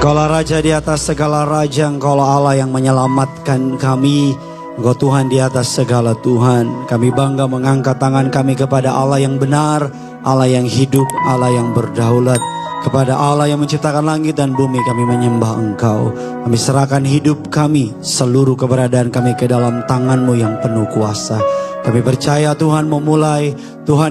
Engkaulah Raja di atas segala raja, Engkaulah Allah yang menyelamatkan kami. Engkau Tuhan di atas segala Tuhan. Kami bangga mengangkat tangan kami kepada Allah yang benar, Allah yang hidup, Allah yang berdaulat. Kepada Allah yang menciptakan langit dan bumi kami menyembah Engkau. Kami serahkan hidup kami, seluruh keberadaan kami ke dalam tangan-Mu yang penuh kuasa. Kami percaya Tuhan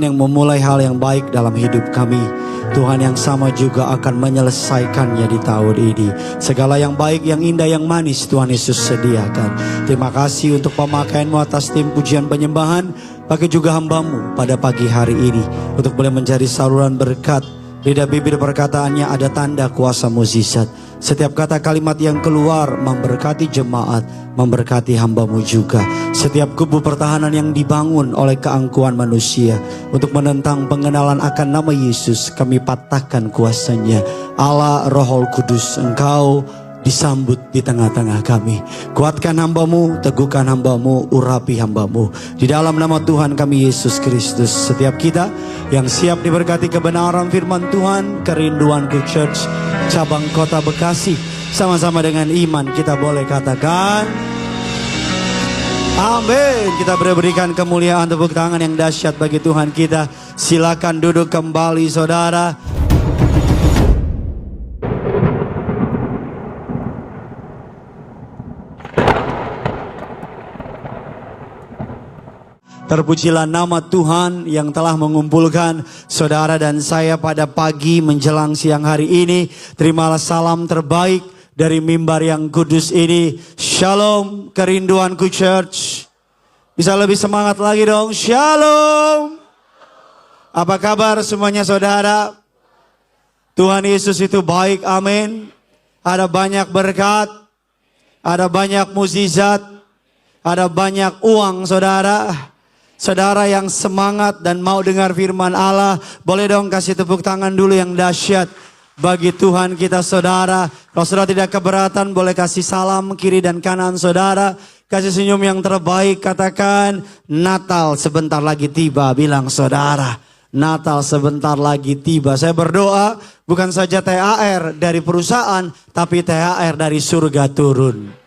yang memulai hal yang baik dalam hidup kami. Tuhan yang sama juga akan menyelesaikannya di tahun ini. Segala yang baik, yang indah, yang manis Tuhan Yesus sediakan. Terima kasih untuk pemakaian-Mu atas tim pujian penyembahan. Pakai juga hamba-Mu pada pagi hari ini untuk boleh menjadi saluran berkat. Lidah bibir perkataannya ada tanda kuasa mukjizat. Setiap kata kalimat yang keluar memberkati jemaat, memberkati hamba-Mu juga. Setiap kubu pertahanan yang dibangun oleh keangkuhan manusia untuk menentang pengenalan akan nama Yesus, kami patahkan kuasanya. Allah Roh Kudus, Engkau disambut di tengah-tengah kami. Kuatkan hamba-Mu, teguhkan hamba-Mu, urapi hamba-Mu. Di dalam nama Tuhan kami Yesus Kristus, setiap kita yang siap diberkati kebenaran firman Tuhan, Kerinduanku Church cabang kota Bekasi, sama-sama dengan iman kita boleh katakan amin. Kita berikan kemuliaan, tepuk tangan yang dahsyat bagi Tuhan kita. Silakan duduk kembali saudara. Terpujilah nama Tuhan yang telah mengumpulkan saudara dan saya pada pagi menjelang siang hari ini. Terimalah salam terbaik dari mimbar yang kudus ini. Shalom Kerinduanku Church. Bisa lebih semangat lagi dong. Shalom. Apa kabar semuanya saudara? Tuhan Yesus itu baik, amin. Ada banyak berkat, ada banyak mukjizat, ada banyak uang saudara. Saudara yang semangat dan mau dengar firman Allah, boleh dong kasih tepuk tangan dulu yang dahsyat bagi Tuhan kita saudara. Kalau saudara tidak keberatan boleh kasih salam kiri dan kanan saudara. Kasih senyum yang terbaik, katakan Natal sebentar lagi tiba. Bilang saudara, Natal sebentar lagi tiba. Saya berdoa bukan saja THR dari perusahaan, tapi THR dari surga turun.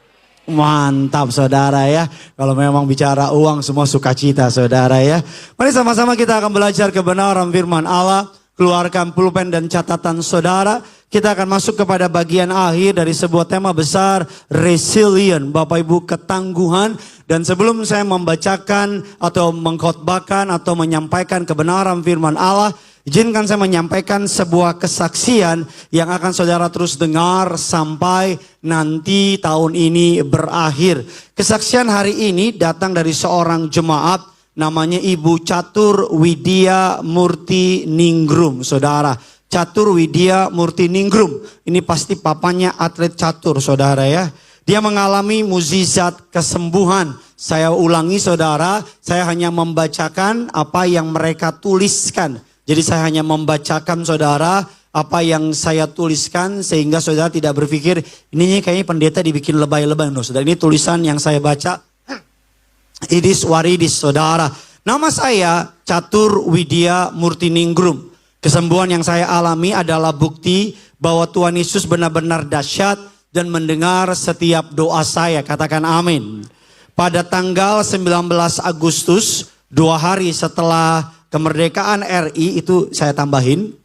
Mantap saudara ya. Kalau memang bicara uang semua sukacita saudara ya. Mari sama-sama kita akan belajar kebenaran firman Allah. Keluarkan pulpen dan catatan saudara. Kita akan masuk kepada bagian akhir dari sebuah tema besar, resilient. Bapak Ibu, ketangguhan. Dan sebelum saya membacakan atau mengkhotbahkan atau menyampaikan kebenaran firman Allah, izinkan saya menyampaikan sebuah kesaksian yang akan saudara terus dengar sampai nanti tahun ini berakhir. Kesaksian hari ini datang dari seorang jemaat namanya Ibu Catur Widya Murti Ningrum. Saudara, Catur Widya Murti Ningrum. Ini pasti papanya atlet catur saudara ya. Dia mengalami mukjizat kesembuhan. Saya ulangi saudara, saya hanya membacakan apa yang mereka tuliskan. Jadi saya hanya membacakan saudara apa yang saya tuliskan sehingga saudara tidak berpikir ini kayaknya pendeta dibikin lebay-lebay. No, saudara, ini tulisan yang saya baca. Idis waridis saudara. Nama saya Catur Widya Murti Ningrum. Kesembuhan yang saya alami adalah bukti bahwa Tuhan Yesus benar-benar dahsyat dan mendengar setiap doa saya. Katakan amin. Pada tanggal 19 Agustus, 2 hari setelah kemerdekaan RI, itu saya tambahin,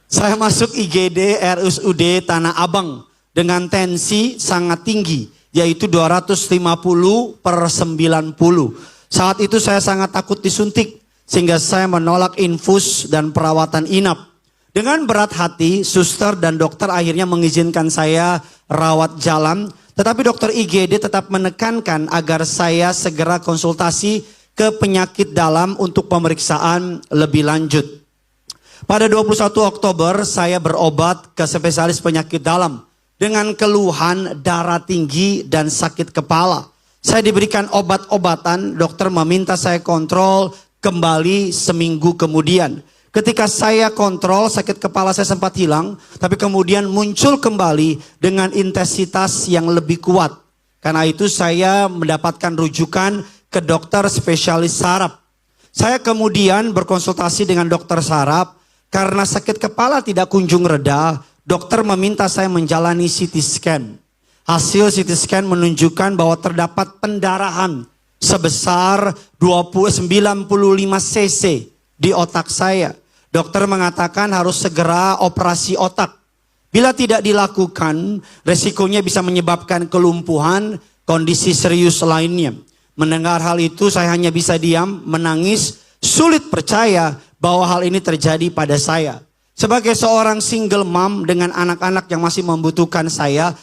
saya masuk IGD RSUD Tanah Abang dengan tensi sangat tinggi, yaitu 250/90. Saat itu saya sangat takut disuntik, sehingga saya menolak infus dan perawatan inap. Dengan berat hati, suster dan dokter akhirnya mengizinkan saya rawat jalan, tetapi dokter IGD tetap menekankan agar saya segera konsultasi ke penyakit dalam untuk pemeriksaan lebih lanjut. Pada 21 Oktober saya berobat ke spesialis penyakit dalam dengan keluhan darah tinggi dan sakit kepala. Saya diberikan obat-obatan, dokter meminta saya kontrol kembali seminggu kemudian. Ketika saya kontrol, sakit kepala saya sempat hilang, tapi kemudian muncul kembali dengan intensitas yang lebih kuat. Karena itu saya mendapatkan rujukan ke dokter spesialis saraf. Saya kemudian berkonsultasi dengan dokter saraf. Karena sakit kepala tidak kunjung reda, dokter meminta saya menjalani CT scan. Hasil CT scan menunjukkan bahwa terdapat pendarahan sebesar 95 cc di otak saya. Dokter mengatakan harus segera operasi otak. Bila tidak dilakukan, resikonya bisa menyebabkan kelumpuhan, kondisi serius lainnya. Mendengar hal itu saya hanya bisa diam, menangis, sulit percaya bahwa hal ini terjadi pada saya. Sebagai seorang single mom dengan anak-anak yang masih membutuhkan saya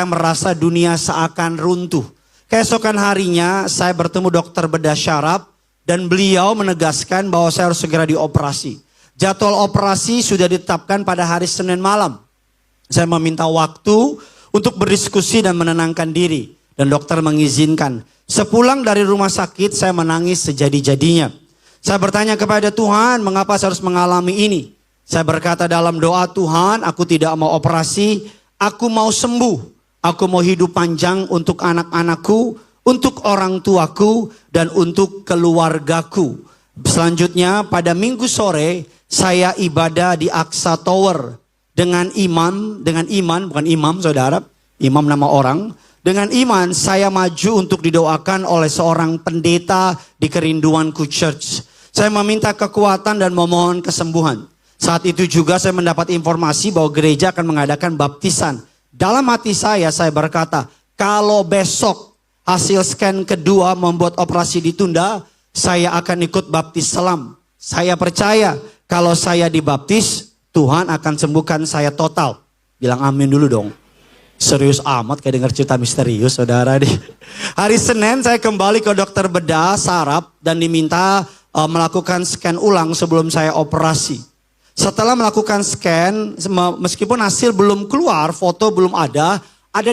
merasa dunia seakan runtuh. Keesokan harinya saya bertemu dokter bedah syaraf dan beliau menegaskan bahwa saya harus segera dioperasi. Jadwal operasi sudah ditetapkan pada hari Senin malam. Saya meminta waktu untuk berdiskusi dan menenangkan diri. Dan dokter mengizinkan. Sepulang dari rumah sakit saya menangis sejadi-jadinya. Saya bertanya kepada Tuhan, mengapa saya harus mengalami ini? Saya berkata dalam doa, Tuhan, aku tidak mau operasi, aku mau sembuh. Aku mau hidup panjang untuk anak-anakku, untuk orang tuaku, dan untuk keluargaku. Selanjutnya pada minggu sore, saya ibadah di Aqsa Tower. Dengan iman, bukan imam saudara, imam nama orang. Dengan iman saya maju untuk didoakan oleh seorang pendeta di Kerinduanku Church. Saya meminta kekuatan dan memohon kesembuhan. Saat itu juga saya mendapat informasi bahwa gereja akan mengadakan baptisan. Dalam hati saya berkata, kalau besok hasil scan kedua membuat operasi ditunda, saya akan ikut baptis selam. Saya percaya kalau saya dibaptis, Tuhan akan sembuhkan saya total. Bilang amin dulu dong. Serius amat kayak dengar cerita misterius saudara nih. Hari Senin saya kembali ke dokter bedah saraf dan diminta melakukan scan ulang sebelum saya operasi. Setelah melakukan scan, meskipun hasil belum keluar, foto belum ada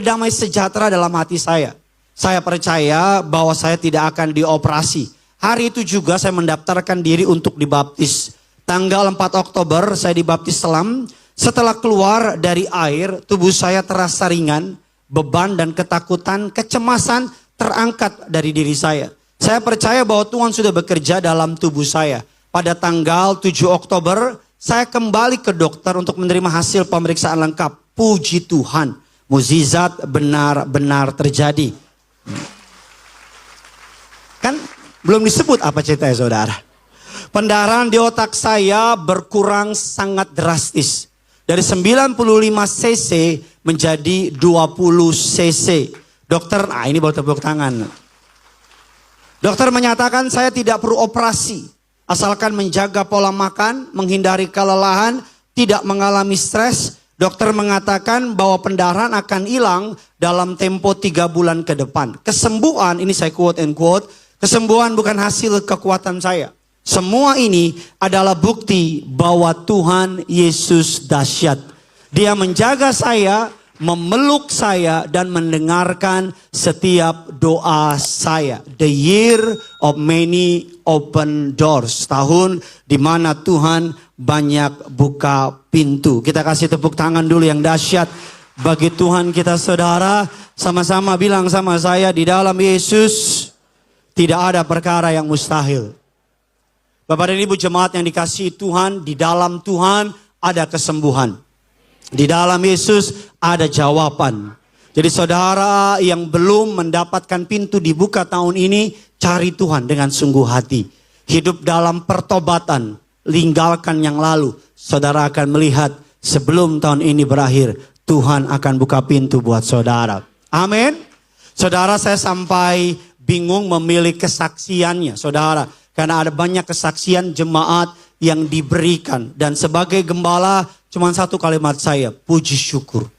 damai sejahtera dalam hati saya. Saya percaya bahwa saya tidak akan dioperasi. Hari itu juga saya mendaftarkan diri untuk dibaptis. Tanggal 4 Oktober saya dibaptis selam. Setelah keluar dari air, tubuh saya terasa ringan, beban dan ketakutan, kecemasan terangkat dari diri saya. Saya percaya bahwa Tuhan sudah bekerja dalam tubuh saya. Pada tanggal 7 Oktober, saya kembali ke dokter untuk menerima hasil pemeriksaan lengkap. Puji Tuhan, mukjizat benar-benar terjadi. Kan belum disebut apa ceritanya saudara. Pendarahan di otak saya berkurang sangat drastis. Dari 95 cc menjadi 20 cc. Dokter, ini baru tepuk tangan. Dokter menyatakan saya tidak perlu operasi. Asalkan menjaga pola makan, menghindari kelelahan, tidak mengalami stres. Dokter mengatakan bahwa pendarahan akan hilang dalam tempo 3 bulan ke depan. Kesembuhan, ini saya quote and quote, kesembuhan bukan hasil kekuatan saya. Semua ini adalah bukti bahwa Tuhan Yesus dahsyat. Dia menjaga saya, memeluk saya, dan mendengarkan setiap doa saya. The year of many open doors. Tahun di mana Tuhan banyak buka pintu. Kita kasih tepuk tangan dulu yang dahsyat bagi Tuhan kita saudara. Sama-sama bilang sama saya, di dalam Yesus tidak ada perkara yang mustahil. Bapak dan Ibu jemaat yang dikasihi Tuhan, di dalam Tuhan ada kesembuhan. Di dalam Yesus ada jawaban. Jadi saudara yang belum mendapatkan pintu dibuka tahun ini, cari Tuhan dengan sungguh hati. Hidup dalam pertobatan, tinggalkan yang lalu. Saudara akan melihat sebelum tahun ini berakhir, Tuhan akan buka pintu buat saudara. Amin. Saudara, saya sampai bingung memilih kesaksiannya saudara. Karena ada banyak kesaksian jemaat yang diberikan. Dan sebagai gembala cuma satu kalimat saya, puji syukur.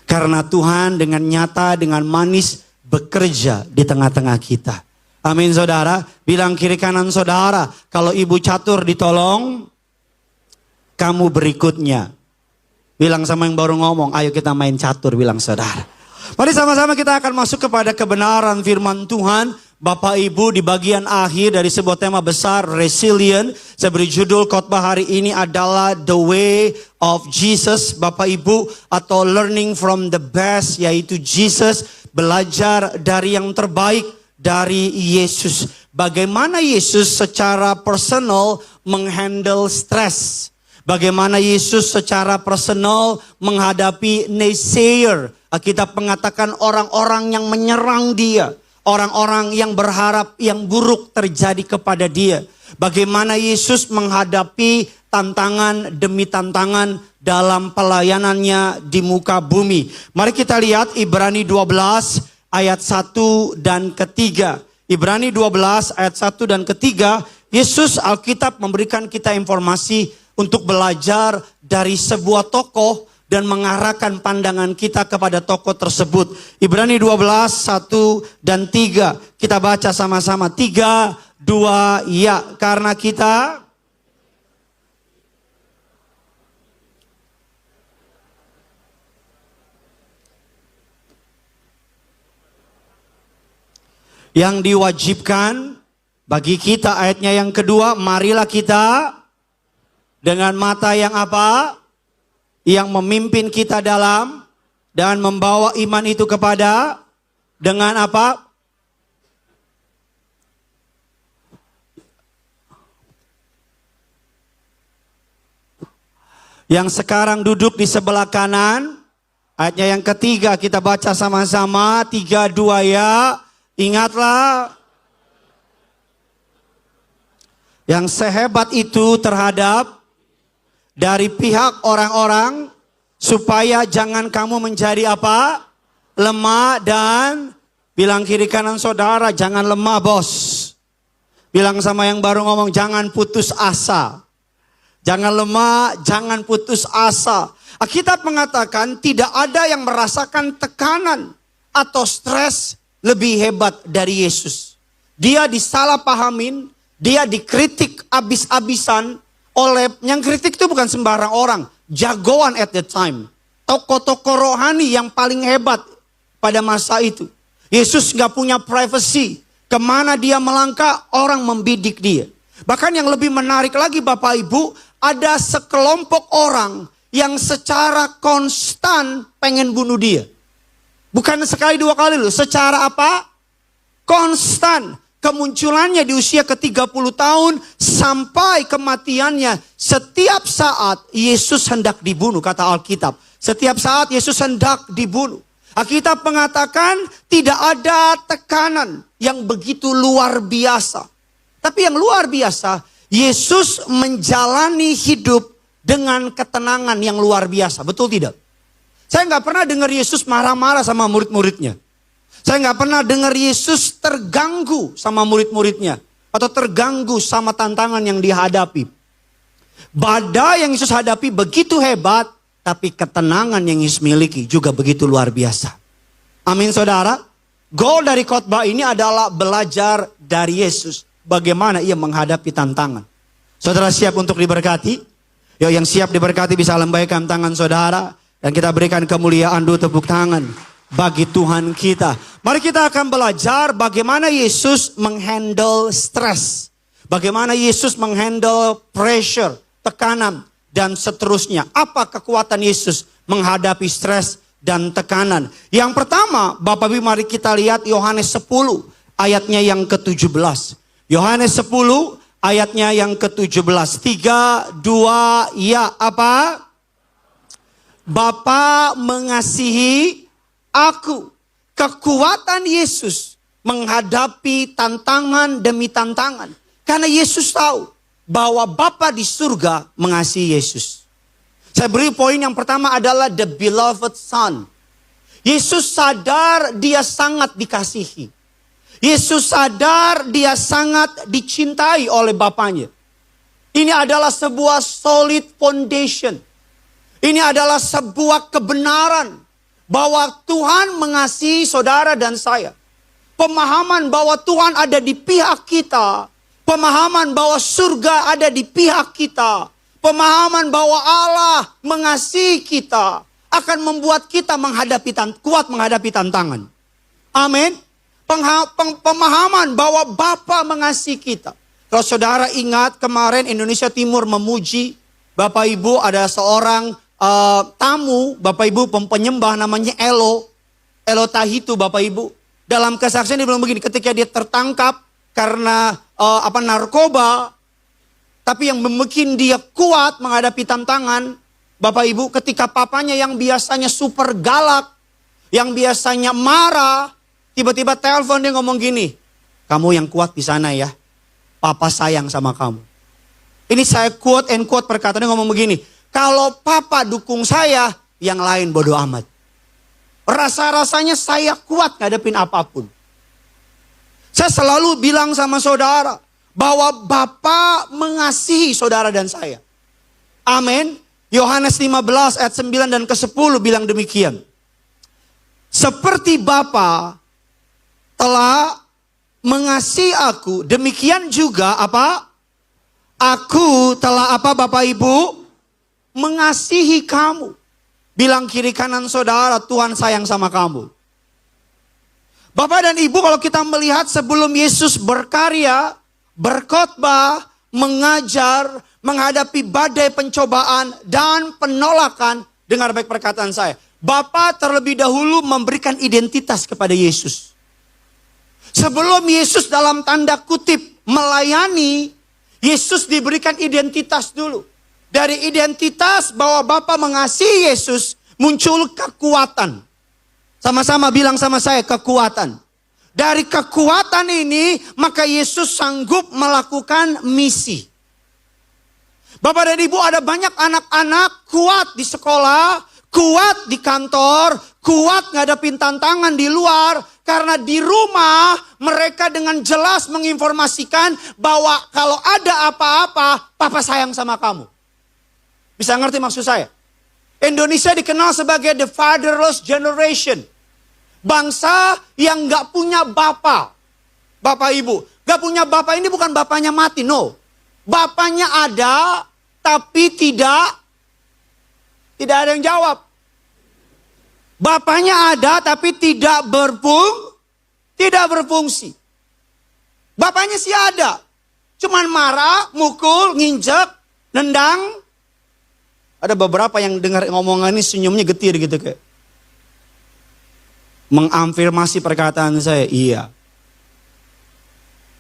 Karena Tuhan dengan nyata, dengan manis bekerja di tengah-tengah kita. Amin saudara. Bilang kiri kanan saudara, kalau ibu catur ditolong, kamu berikutnya. Bilang sama yang baru ngomong, ayo kita main catur, bilang saudara. Mari sama-sama kita akan masuk kepada kebenaran firman Tuhan. Bapak Ibu, di bagian akhir dari sebuah tema besar, resilient. Saya beri judul khotbah hari ini adalah The Way of Jesus. Bapak Ibu, atau learning from the best, yaitu Jesus. Belajar dari yang terbaik dari Yesus. Bagaimana Yesus secara personal menghandle stres. Bagaimana Yesus secara personal menghadapi naysayer. Alkitab mengatakan orang-orang yang menyerang dia. Orang-orang yang berharap yang buruk terjadi kepada dia. Bagaimana Yesus menghadapi tantangan demi tantangan dalam pelayanannya di muka bumi. Mari kita lihat Ibrani 12 ayat 1 dan ketiga. Ibrani 12 ayat 1 dan ketiga. Yesus Alkitab memberikan kita informasi untuk belajar dari sebuah tokoh dan mengarahkan pandangan kita kepada tokoh tersebut. Ibrani 12, 1 dan 3. Kita baca sama-sama. 3, 2, ya. Karena kita yang diwajibkan bagi kita, ayatnya yang kedua, marilah kita dengan mata yang apa? Yang memimpin kita dalam dan membawa iman itu kepada dengan apa? Yang sekarang duduk di sebelah kanan. Ayatnya yang ketiga kita baca sama-sama. 3, 2 ya. Ingatlah yang sehebat itu terhadap dari pihak orang-orang, supaya jangan kamu menjadi apa? Lemah. Dan bilang kiri kanan saudara, jangan lemah bos. Bilang sama yang baru ngomong, jangan putus asa. Jangan lemah, jangan putus asa. Alkitab mengatakan tidak ada yang merasakan tekanan atau stres lebih hebat dari Yesus. Dia disalahpahamin, dia dikritik abis-abisan oleh, yang kritik itu bukan sembarang orang, jagoan at the time. Tokoh-tokoh rohani yang paling hebat pada masa itu. Yesus gak punya privacy. Kemana dia melangkah, orang membidik dia. Bahkan yang lebih menarik lagi Bapak Ibu, ada sekelompok orang yang secara konstan pengen bunuh dia. Bukan sekali dua kali loh, secara apa? Konstan. Kemunculannya di usia ke-30 tahun sampai kematiannya. Setiap saat Yesus hendak dibunuh, kata Alkitab. Setiap saat Yesus hendak dibunuh. Alkitab mengatakan tidak ada tekanan yang begitu luar biasa. Tapi yang luar biasa, Yesus menjalani hidup dengan ketenangan yang luar biasa. Betul tidak? Saya nggak pernah dengar Yesus marah-marah sama murid-muridnya. Saya nggak pernah dengar Yesus terganggu sama murid-muridnya. Atau terganggu sama tantangan yang dihadapi. Badai yang Yesus hadapi begitu hebat. Tapi ketenangan yang Yesus miliki juga begitu luar biasa. Amin saudara. Goal dari khotbah ini adalah belajar dari Yesus. Bagaimana ia menghadapi tantangan. Saudara siap untuk diberkati? Yuk yang siap diberkati bisa lambaikan tangan saudara. Dan kita berikan kemuliaan dulu, tepuk tangan bagi Tuhan kita. Mari kita akan belajar bagaimana Yesus menghandle stres. Bagaimana Yesus menghandle pressure, tekanan, dan seterusnya. Apa kekuatan Yesus menghadapi stres dan tekanan. Yang pertama, Bapak Ibu mari kita lihat Yohanes 10 ayatnya yang ke-17. Yohanes 10 ayatnya yang ke-17. 3, 2, ya apa? Bapa mengasihi aku. Kekuatan Yesus menghadapi tantangan demi tantangan. Karena Yesus tahu bahwa Bapa di surga mengasihi Yesus. Saya beri poin yang pertama adalah the beloved son. Yesus sadar dia sangat dikasihi. Yesus sadar dia sangat dicintai oleh Bapanya. Ini adalah sebuah solid foundation. Ini adalah sebuah kebenaran bahwa Tuhan mengasihi saudara dan saya. Pemahaman bahwa Tuhan ada di pihak kita. Pemahaman bahwa surga ada di pihak kita. Pemahaman bahwa Allah mengasihi kita akan membuat kita kuat menghadapi tantangan. Amin. Pemahaman bahwa Bapa mengasihi kita. Kalau saudara ingat kemarin Indonesia Timur memuji Bapak Ibu, ada seorang tamu, Bapak Ibu penyembah namanya Elo Tahitu Bapak Ibu. Dalam kesaksian dia bilang begini, ketika dia tertangkap karena narkoba, Tapi yang membuat dia kuat menghadapi tantangan, Bapak Ibu, ketika papanya yang biasanya super galak, yang biasanya marah, tiba-tiba telepon dia ngomong gini, kamu yang kuat di sana ya, papa sayang sama kamu. Ini saya quote and quote perkataannya ngomong begini, kalau papa dukung saya, yang lain bodoh amat. Rasa-rasanya saya kuat ngadepin apapun. Saya selalu bilang sama saudara, bahwa Bapa mengasihi saudara dan saya. Amin. Yohanes 15 ayat 9 dan ke-10 bilang demikian. Seperti Bapa telah mengasihi aku, demikian juga apa? Aku telah apa Bapak Ibu? Mengasihi kamu. Bilang kiri kanan saudara, Tuhan sayang sama kamu. Bapak dan Ibu, kalau kita melihat sebelum Yesus berkarya, berkhotbah, mengajar, menghadapi badai pencobaan dan penolakan, dengar baik perkataan saya. Bapa terlebih dahulu memberikan identitas kepada Yesus. Sebelum Yesus dalam tanda kutip melayani, Yesus diberikan identitas dulu. Dari identitas bahwa Bapa mengasihi Yesus, muncul kekuatan. Sama-sama bilang sama saya, kekuatan. Dari kekuatan ini, maka Yesus sanggup melakukan misi. Bapak dan Ibu, ada banyak anak-anak kuat di sekolah, kuat di kantor, kuat ngadepin tantangan di luar. Karena di rumah, mereka dengan jelas menginformasikan bahwa kalau ada apa-apa, Papa sayang sama kamu. Bisa ngerti maksud saya? Indonesia dikenal sebagai the fatherless generation. Bangsa yang gak punya bapak. Bapak ibu. Gak punya bapak ini bukan bapaknya mati, no. Bapaknya ada, tapi tidak ada yang jawab. Bapaknya ada, tapi tidak berfungsi. Bapaknya sih ada. Cuman marah, mukul, nginjek, nendang. Ada beberapa yang dengar ngomongan ini senyumnya getir gitu kayak. Mengafirmasi perkataan saya, iya.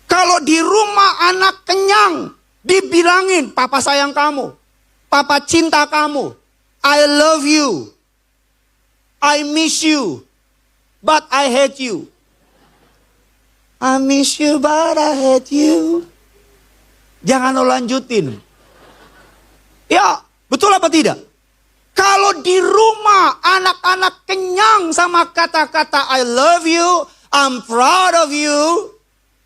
Kalau di rumah anak kenyang, dibilangin, Papa sayang kamu. Papa cinta kamu. I love you. I miss you. But I hate you. I miss you but I hate you. Jangan lo lanjutin. Ya, betul apa tidak? Kalau di rumah anak-anak kenyang sama kata-kata I love you, I'm proud of you.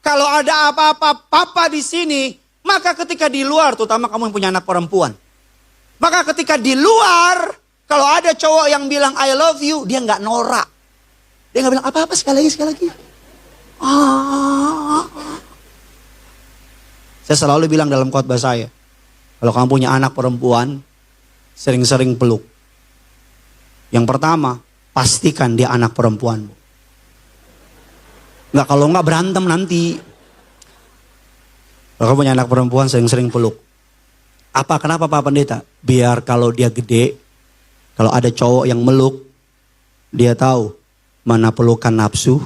Kalau ada apa-apa papa di sini, maka ketika di luar, terutama kamu yang punya anak perempuan. Maka ketika di luar, kalau ada cowok yang bilang I love you, dia nggak norak. Dia nggak bilang apa-apa sekali lagi. Saya selalu bilang dalam khotbah saya, kalau kamu punya anak perempuan, sering-sering peluk. Yang pertama, pastikan dia anak perempuanmu. Kalau nggak berantem nanti. Kalau kamu punya anak perempuan, sering-sering peluk. Kenapa Pak Pendeta? Biar kalau dia gede, kalau ada cowok yang meluk, dia tahu mana pelukan nafsu,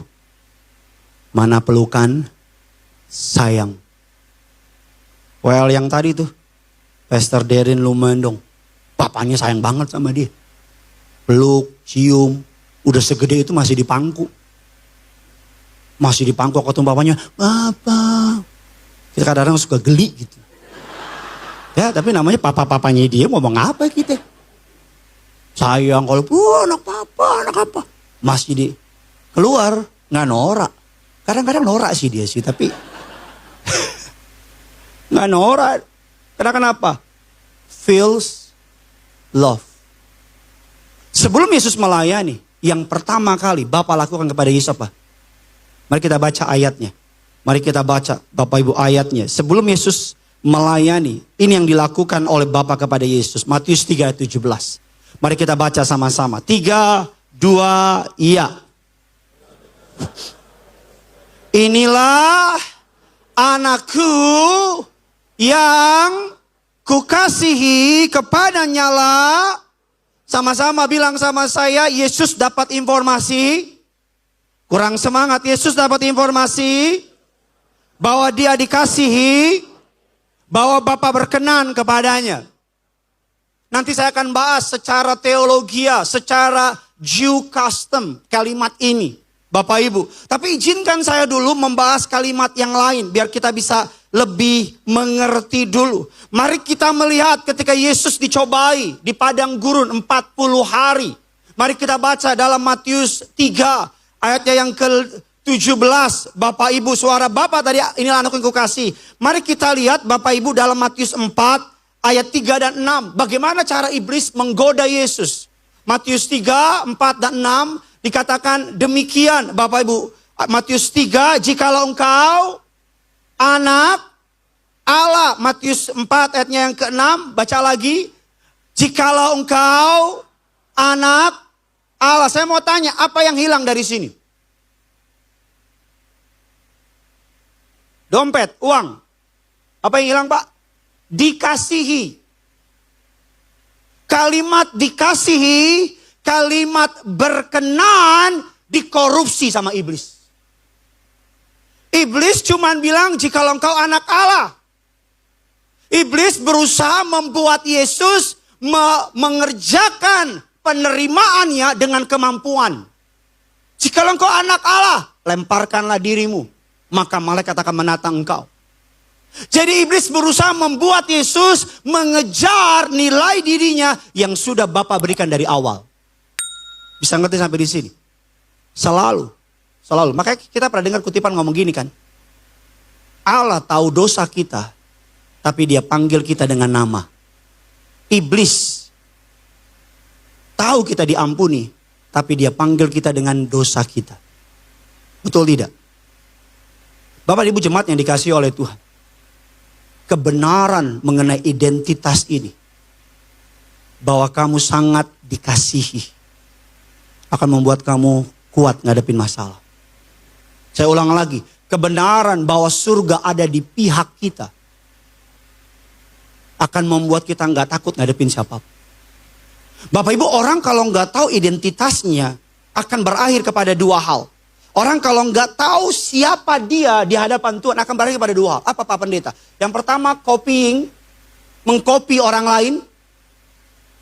mana pelukan sayang. Well, yang tadi tuh, Pastor Derin Lumendong. Papanya sayang banget sama dia. Peluk, cium. Udah segede itu masih di pangku. Masih di pangku ketemu papanya. Papa. Kita kadang-kadang suka geli gitu. Ya tapi namanya papa-papanya dia ngomong apa kita. Sayang kalau anak apa. Masih di keluar. Gak norak. Kadang-kadang norak sih dia sih. Tapi gak norak. Karena kenapa? Feels love. Sebelum Yesus melayani, yang pertama kali Bapa lakukan kepada Yesus apa? Mari kita baca ayatnya. Mari kita baca Bapak Ibu ayatnya. Sebelum Yesus melayani, ini yang dilakukan oleh Bapa kepada Yesus. Matius 3 ayat 17. Mari kita baca sama-sama. 3, 2, iya. Inilah anakku yang kukasihi, kepadanya lah. Sama-sama bilang sama saya, Yesus dapat informasi. Kurang semangat, Yesus dapat informasi bahwa dia dikasihi, bahwa Bapa berkenan kepadanya. Nanti saya akan bahas secara teologia, secara Jew custom kalimat ini, Bapak Ibu. Tapi izinkan saya dulu membahas kalimat yang lain biar kita bisa lebih mengerti dulu. Mari kita melihat ketika Yesus dicobai di padang gurun 40 hari. Mari kita baca dalam Matius 3 ayatnya yang ke-17. Bapak Ibu, suara Bapak tadi, inilah anakku yang kukasih. Mari kita lihat Bapak Ibu dalam Matius 4 ayat 3 dan 6. Bagaimana cara iblis menggoda Yesus. Matius 3, 4 dan 6 dikatakan demikian Bapak Ibu. Matius 3, jikalau engkau anak Allah. Matius 4 ayatnya yang ke-6, baca lagi. Jikalau engkau anak Allah. Saya mau tanya, apa yang hilang dari sini? Dompet, uang. Apa yang hilang, Pak? Dikasihi. Kalimat dikasihi, kalimat berkenan dikorupsi sama iblis. Iblis cuman bilang jikalau engkau anak Allah. Iblis berusaha membuat Yesus mengerjakan penerimaannya dengan kemampuan. Jikalau engkau anak Allah, lemparkanlah dirimu, maka malaikat akan menatang engkau. Jadi iblis berusaha membuat Yesus mengejar nilai dirinya yang sudah Bapa berikan dari awal. Bisa ngerti sampai di sini? Selalu. Makanya kita pernah dengar kutipan ngomong gini kan. Allah tahu dosa kita, tapi dia panggil kita dengan nama. Iblis tahu kita diampuni, tapi dia panggil kita dengan dosa kita. Betul tidak? Bapak Ibu jemaat yang dikasihi oleh Tuhan. Kebenaran mengenai identitas ini. Bahwa kamu sangat dikasihi. Akan membuat kamu kuat ngadepin masalah. Saya ulang lagi. Kebenaran bahwa surga ada di pihak kita. Akan membuat kita nggak takut ngadepin siapapun. Bapak Ibu, orang kalau nggak tahu identitasnya akan berakhir kepada dua hal. Orang kalau nggak tahu siapa dia di hadapan Tuhan akan berakhir pada dua hal. Apa Pak Pendeta? Yang pertama copying, mengcopy orang lain.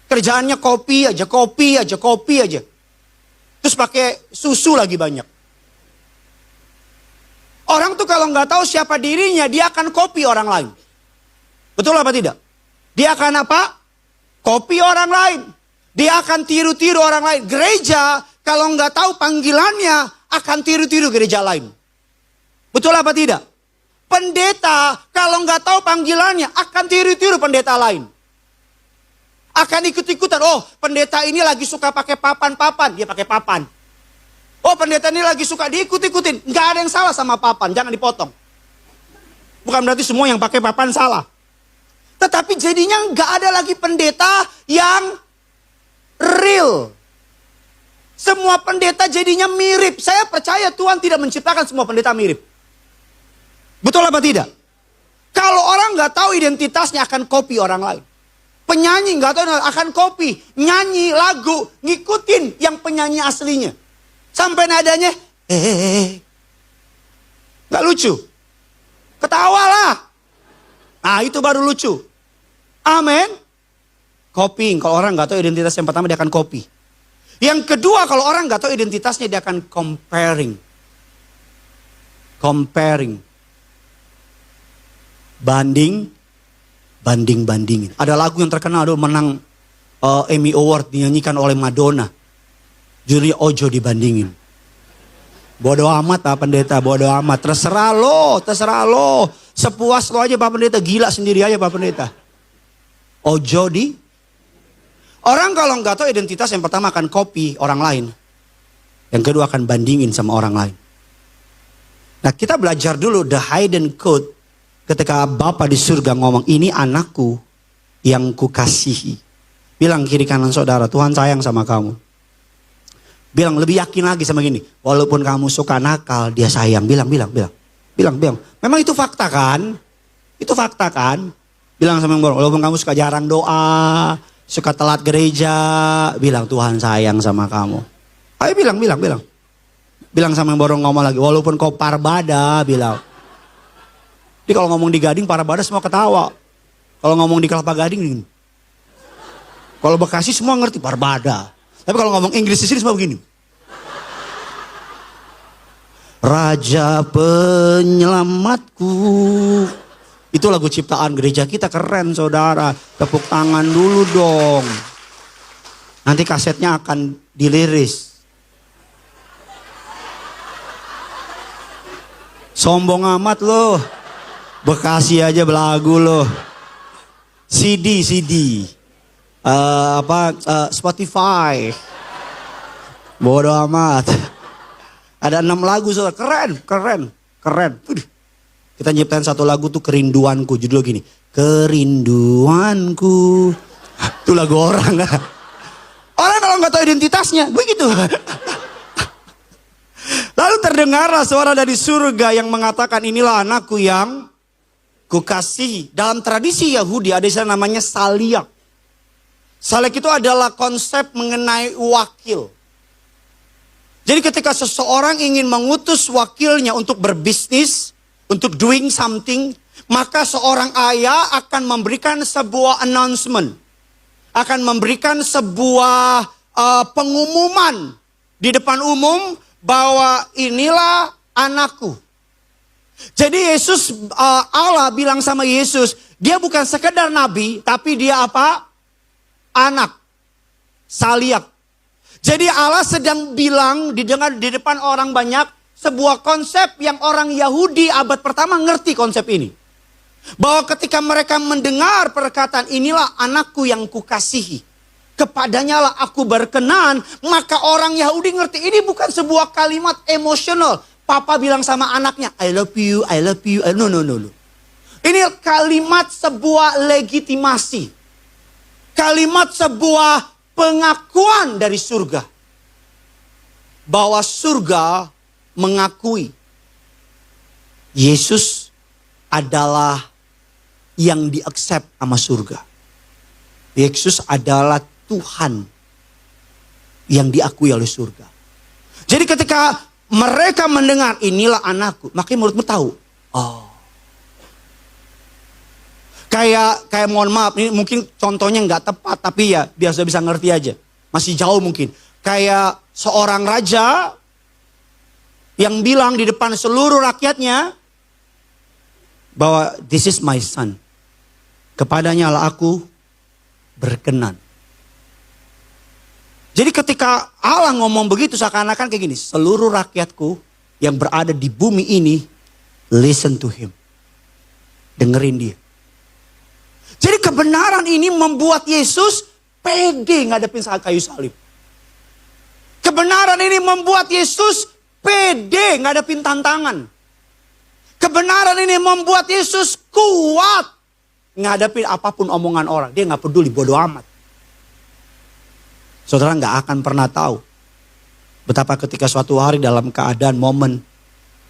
Kerjaannya copy aja. Terus pakai susu lagi banyak. Orang tuh kalau nggak tahu siapa dirinya, dia akan copy orang lain. Betul apa tidak? Dia akan apa? Copy orang lain. Dia akan tiru-tiru orang lain. Gereja kalau nggak tahu panggilannya akan tiru-tiru gereja lain. Betul apa tidak? Pendeta kalau nggak tahu panggilannya akan tiru-tiru pendeta lain. Akan ikut-ikutan. Oh, pendeta ini lagi suka pakai papan, dia pakai papan. Oh, pendeta ini lagi suka diikut-ikutin. Nggak ada yang salah sama papan, jangan dipotong. Bukan berarti semua yang pakai papan salah. Tetapi jadinya nggak ada lagi pendeta yang real. Semua pendeta jadinya mirip. Saya percaya Tuhan tidak menciptakan semua pendeta mirip. Betul apa tidak? Kalau orang nggak tahu identitasnya akan copy orang lain. Penyanyi nggak tahu akan copy, nyanyi lagu, ngikutin yang penyanyi aslinya. Sampai nadanya, nggak lucu. Ketawalah. Nah itu baru lucu. Amin. Copying. Kalau orang nggak tahu identitas yang pertama dia akan copy. Yang kedua, kalau orang nggak tahu identitasnya, dia akan comparing. Bandingin. Ada lagu yang terkenal dulu menang Emmy Award dinyanyikan oleh Madonna. Judulnya Ojo Dibandingin. Bodoh amat Pak Pendeta, bodoh amat. Terserah lo. Sepuas lo aja Pak Pendeta, gila sendiri aja Pak Pendeta. Ojo di. Orang kalau nggak tahu identitas yang pertama akan copy orang lain. Yang kedua akan bandingin sama orang lain. Nah kita belajar dulu the hidden code. Ketika Bapa di surga ngomong ini anakku yang kukasihi. Bilang kiri kanan saudara, Tuhan sayang sama kamu. Bilang lebih yakin lagi sama gini. Walaupun kamu suka nakal dia sayang. Bilang. Memang itu fakta kan? Bilang sama orang, walaupun kamu suka jarang doa. Suka telat gereja, bilang Tuhan sayang sama kamu. Ayo bilang. Bilang sama yang borong ngomong lagi, walaupun kau parbada, bilang. Jadi kalau ngomong di Gading parbada semua ketawa. Kalau ngomong di Kelapa Gading gini. Kalau Bekasi semua ngerti Barbada. Tapi kalau ngomong Inggris di sini semua begini. Raja penyelamatku. Itu lagu ciptaan gereja kita, keren saudara. Tepuk tangan dulu dong. Nanti kasetnya akan diliris. Sombong amat loh. Bekasi aja belagu loh. CD. Spotify. Bodoh amat. Ada 6 lagu saudara, keren. Udah. Kita nyiptain satu lagu tuh Kerinduanku, judul gini. Kerinduanku. Itu lagu orang. Orang kalau nggak tahu identitasnya, begitu. Lalu terdengarlah suara dari surga yang mengatakan, inilah anakku yang kukasihi. Dalam tradisi Yahudi ada istilah namanya saliak. Saliak itu adalah konsep mengenai wakil. Jadi ketika seseorang ingin mengutus wakilnya untuk berbisnis, untuk doing something, maka seorang ayah akan memberikan sebuah announcement. Akan memberikan sebuah pengumuman di depan umum bahwa inilah anakku. Jadi Yesus, Allah bilang sama Yesus, dia bukan sekedar nabi, tapi dia apa? Anak. Saliak. Jadi Allah sedang bilang didengar di depan orang banyak sebuah konsep yang orang Yahudi abad pertama ngerti konsep ini. Bahwa ketika mereka mendengar perkataan inilah anakku yang kukasihi. Kepadanya lah aku berkenan. Maka orang Yahudi ngerti ini bukan sebuah kalimat emosional. Papa bilang sama anaknya I love you. No. Ini kalimat sebuah legitimasi. Kalimat sebuah pengakuan dari surga. Bahwa surga mengakui Yesus adalah yang di-accept sama surga. Yesus adalah Tuhan yang diakui oleh surga. Jadi ketika mereka mendengar inilah anakku, makanya menurutmu tahu. Oh. Kayak mohon maaf, ini mungkin contohnya nggak tepat, tapi ya biasa bisa ngerti aja. Masih jauh mungkin. Kayak seorang raja yang bilang di depan seluruh rakyatnya bahwa this is my son. Kepadanya lah aku berkenan. Jadi ketika Allah ngomong begitu seakan-akan kayak gini. Seluruh rakyatku yang berada di bumi ini, listen to him. Dengerin dia. Jadi kebenaran ini membuat Yesus pede ngadepin kayu salib. Kebenaran ini membuat Yesus pede ngadepin tantangan. Kebenaran ini membuat Yesus kuat ngadepin apapun omongan orang. Dia gak peduli, bodoh amat. Saudara gak akan pernah tahu betapa ketika suatu hari dalam keadaan momen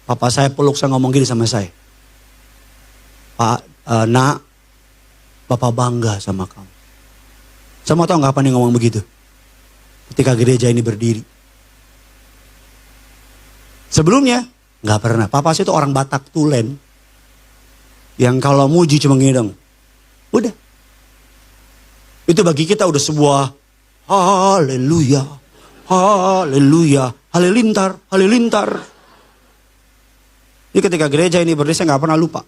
papa saya peluk, saya ngomong gini sama saya. Nak, Bapak bangga sama kamu. Saya mau tahu gak apa nih ngomong begitu? Ketika gereja ini berdiri. Sebelumnya gak pernah. Papa saya itu orang Batak Tulen. Yang kalau muji cuma gini dong. Udah. Itu bagi kita udah sebuah haleluya. Haleluya. Halilintar. Jadi ketika gereja ini berdiri saya gak pernah lupa.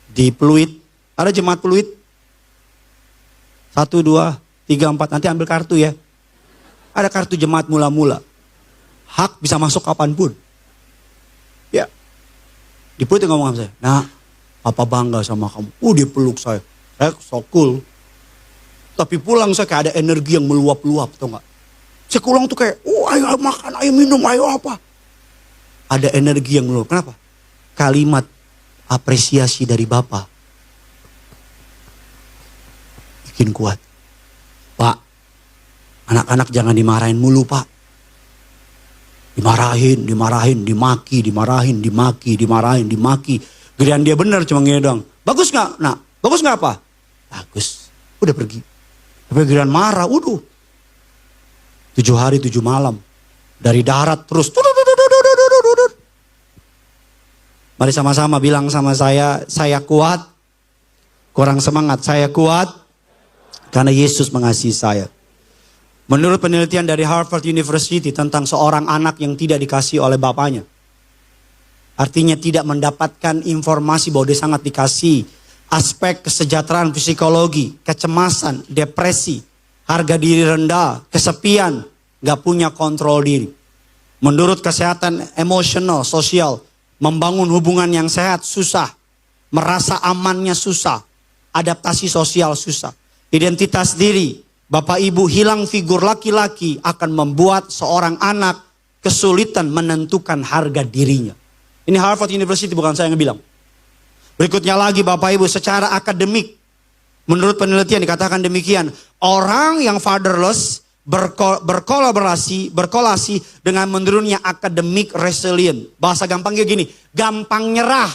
Di Pluit. Ada jemaat Pluit? 1, 2, 3, 4. Nanti ambil kartu ya. Ada kartu jemaat mula-mula. Hak bisa masuk kapanpun. Ya. Di Pluit ngomong sama saya. Nah, Papa bangga sama kamu. Dia peluk saya. Saya so cool. Tapi pulang saya kayak ada energi yang meluap-luap. Tau gak? Saya pulang tuh kayak, ayo makan, ayo minum, ayo apa. Ada energi yang meluap. Kenapa? Kalimat apresiasi dari Bapak bikin kuat. Pak, anak-anak jangan dimarahin mulu Pak. Dimarahin, dimaki. Giliran dia benar cuma gini doang. Bagus gak? Nah, bagus gak apa? Bagus. Udah pergi. Tapi giliran marah, 7 hari 7 malam. Dari darat terus. Mari sama-sama bilang sama saya kuat Kurang semangat, saya kuat karena Yesus mengasihi saya. Menurut penelitian dari Harvard University tentang seorang anak yang tidak dikasihi oleh bapaknya. Artinya tidak mendapatkan informasi bahwa dia sangat dikasihi. Aspek kesejahteraan psikologi, kecemasan, depresi, harga diri rendah, kesepian, gak punya kontrol diri. Menurut kesehatan emosional, sosial, membangun hubungan yang sehat susah. Merasa amannya susah. Adaptasi sosial susah. Identitas diri, bapak ibu hilang figur laki-laki akan membuat seorang anak kesulitan menentukan harga dirinya. Ini Harvard University, bukan saya yang bilang. Berikutnya lagi bapak ibu, secara akademik. Menurut penelitian dikatakan demikian. Orang yang fatherless berkolasi dengan menurunnya academic resilient. Bahasa gampangnya gini, gampang nyerah.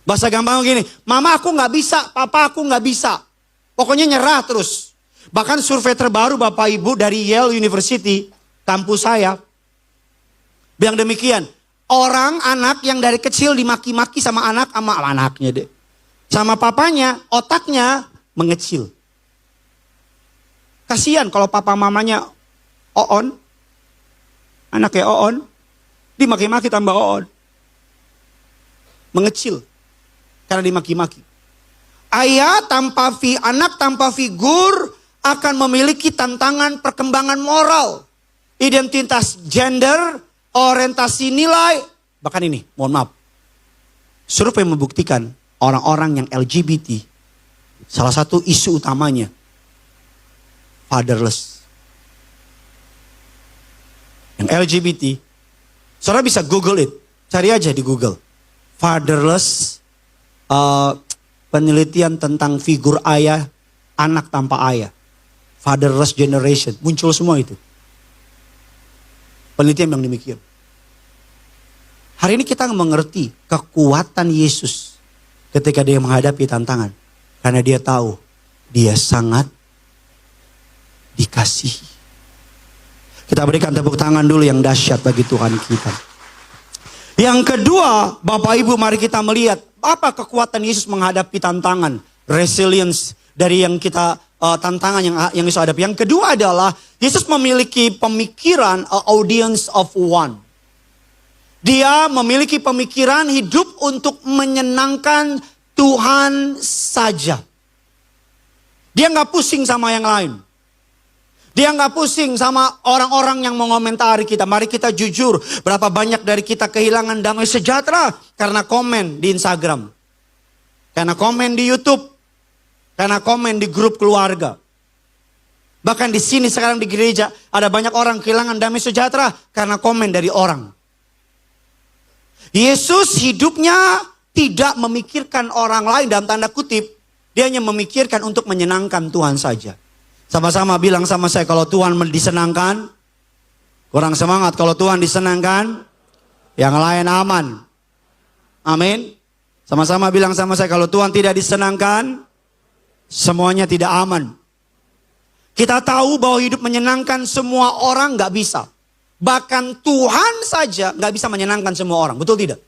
Bahasa gampang gini, mama aku gak bisa, papa aku gak bisa. Pokoknya nyerah terus. Bahkan survei terbaru bapak ibu dari Yale University, kampus saya, bilang demikian. Orang anak yang dari kecil dimaki-maki sama anaknya deh. Sama papanya, otaknya mengecil. Kasihan kalau papa mamanya oon. Anaknya oon. Dimaki-maki tambah oon. Mengecil. Karena dimaki-maki. Anak tanpa figur akan memiliki tantangan perkembangan moral. Identitas gender, orientasi nilai. Bahkan ini, mohon maaf. Survei membuktikan orang-orang yang LGBT. Salah satu isu utamanya. Fatherless. Yang LGBT. Saudara bisa Google it. Cari aja di Google. Fatherless. Penelitian tentang figur ayah, anak tanpa ayah. Fatherless generation. Muncul semua itu. Penelitian yang demikian. Hari ini kita mengerti kekuatan Yesus ketika dia menghadapi tantangan. Karena dia tahu dia sangat dikasihi. Kita berikan tepuk tangan dulu yang dahsyat bagi Tuhan kita. Yang kedua, Bapak Ibu, mari kita melihat apa kekuatan Yesus menghadapi tantangan, resilience dari yang kita tantangan yang Yesus hadapi. Yang kedua adalah Yesus memiliki pemikiran audience of one. Dia memiliki pemikiran hidup untuk menyenangkan Tuhan saja. Dia nggak pusing sama yang lain. Dia nggak pusing sama orang-orang yang mengomentari kita. Mari kita jujur, berapa banyak dari kita kehilangan damai sejahtera karena komen di Instagram. Karena komen di YouTube. Karena komen di grup keluarga. Bahkan di sini sekarang di gereja ada banyak orang kehilangan damai sejahtera karena komen dari orang. Yesus hidupnya tidak memikirkan orang lain dalam tanda kutip. Dia hanya memikirkan untuk menyenangkan Tuhan saja. Sama-sama bilang sama saya, kalau Tuhan disenangkan, kurang semangat. Kalau Tuhan disenangkan, yang lain aman. Amin. Sama-sama bilang sama saya, kalau Tuhan tidak disenangkan, semuanya tidak aman. Kita tahu bahwa hidup menyenangkan semua orang gak bisa. Bahkan Tuhan saja gak bisa menyenangkan semua orang. Betul tidak?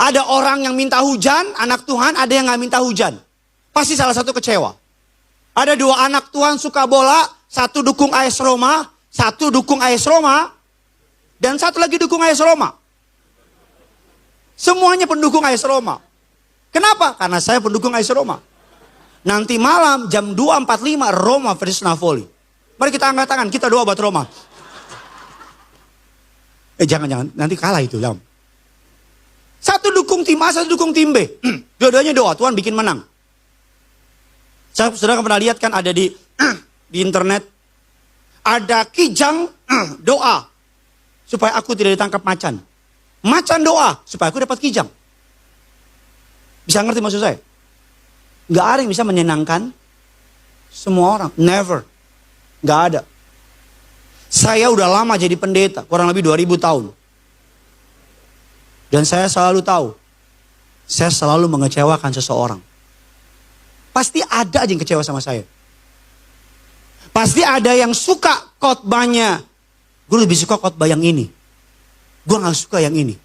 Ada orang yang minta hujan, anak Tuhan, ada yang gak minta hujan. Pasti salah satu kecewa. Ada dua anak Tuhan suka bola, satu dukung AS Roma, satu dukung AS Roma, dan satu lagi dukung AS Roma. Semuanya pendukung AS Roma. Kenapa? Karena saya pendukung AS Roma. Nanti malam jam 2.45 Roma versus Napoli. Mari kita angkat tangan, kita doa buat Roma. Jangan, nanti kalah itu. Jam. Satu dukung tim A, satu dukung tim B. Dua-duanya doa, Tuhan bikin menang. Saudara pernah lihat kan ada di internet. Ada kijang doa. Supaya aku tidak ditangkap macan. Macan doa supaya aku dapat kijang. Bisa ngerti maksud saya? Gak ada yang bisa menyenangkan semua orang. Never. Gak ada. Saya udah lama jadi pendeta. Kurang lebih 2000 tahun. Dan saya selalu tahu. Saya selalu mengecewakan seseorang. Pasti ada aja yang kecewa sama saya. Pasti ada yang suka khotbahnya. Gue lebih suka khotbah yang ini. Gue gak suka yang ini.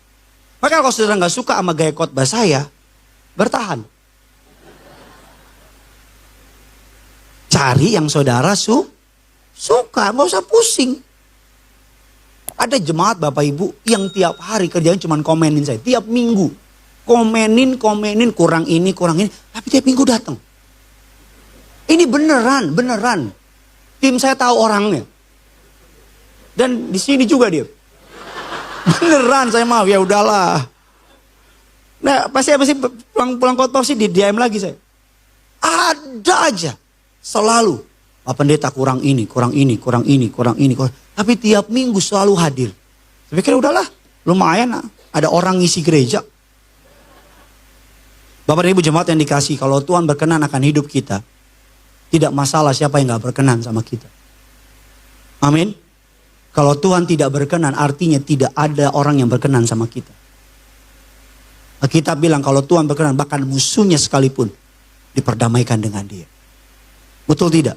Maka kalau saudara gak suka sama gaya khotbah saya, bertahan. Cari yang saudara suka, nggak usah pusing. Ada jemaat Bapak Ibu yang tiap hari kerjanya cuma komenin saya. Tiap minggu. Komenin, kurang ini. Tapi tiap minggu datang. Ini beneran. Tim saya tahu orangnya. Dan di sini juga dia. Beneran saya maaf, ya udahlah. Nah pasti pulang khotbah sih di DM lagi saya. Ada aja. Selalu. Pak Pendeta kurang ini. Tapi tiap minggu selalu hadir. Saya pikir udahlah, lumayan lah. Ada orang ngisi gereja. Bapak dan Ibu jemaat yang dikasih, kalau Tuhan berkenan akan hidup kita, tidak masalah siapa yang gak berkenan sama kita. Amin. Kalau Tuhan tidak berkenan, artinya tidak ada orang yang berkenan sama kita. Kita bilang kalau Tuhan berkenan, bahkan musuhnya sekalipun diperdamaikan dengan dia. Betul tidak?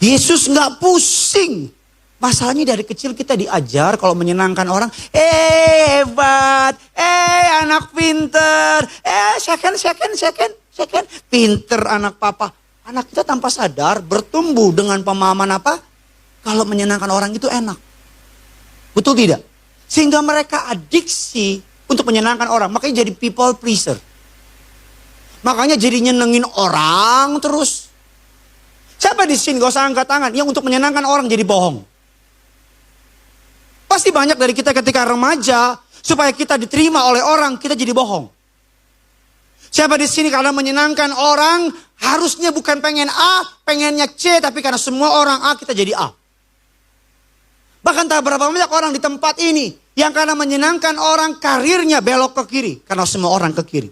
Yesus gak pusing. Masalahnya dari kecil kita diajar kalau menyenangkan orang. Hebat. Anak pinter. Second. Pinter anak papa. Anak kita tanpa sadar bertumbuh dengan pemahaman apa? Kalau menyenangkan orang itu enak. Betul tidak? Sehingga mereka adiksi untuk menyenangkan orang. Makanya jadi people pleaser. Makanya jadi nyenengin orang terus. Siapa di sini gak usah angkat tangan yang untuk menyenangkan orang jadi bohong. Pasti banyak dari kita ketika remaja supaya kita diterima oleh orang kita jadi bohong. Siapa di sini karena menyenangkan orang harusnya bukan pengen A, pengennya C, tapi karena semua orang A kita jadi A. Bahkan tak berapa banyak orang di tempat ini yang karena menyenangkan orang karirnya belok ke kiri karena semua orang ke kiri.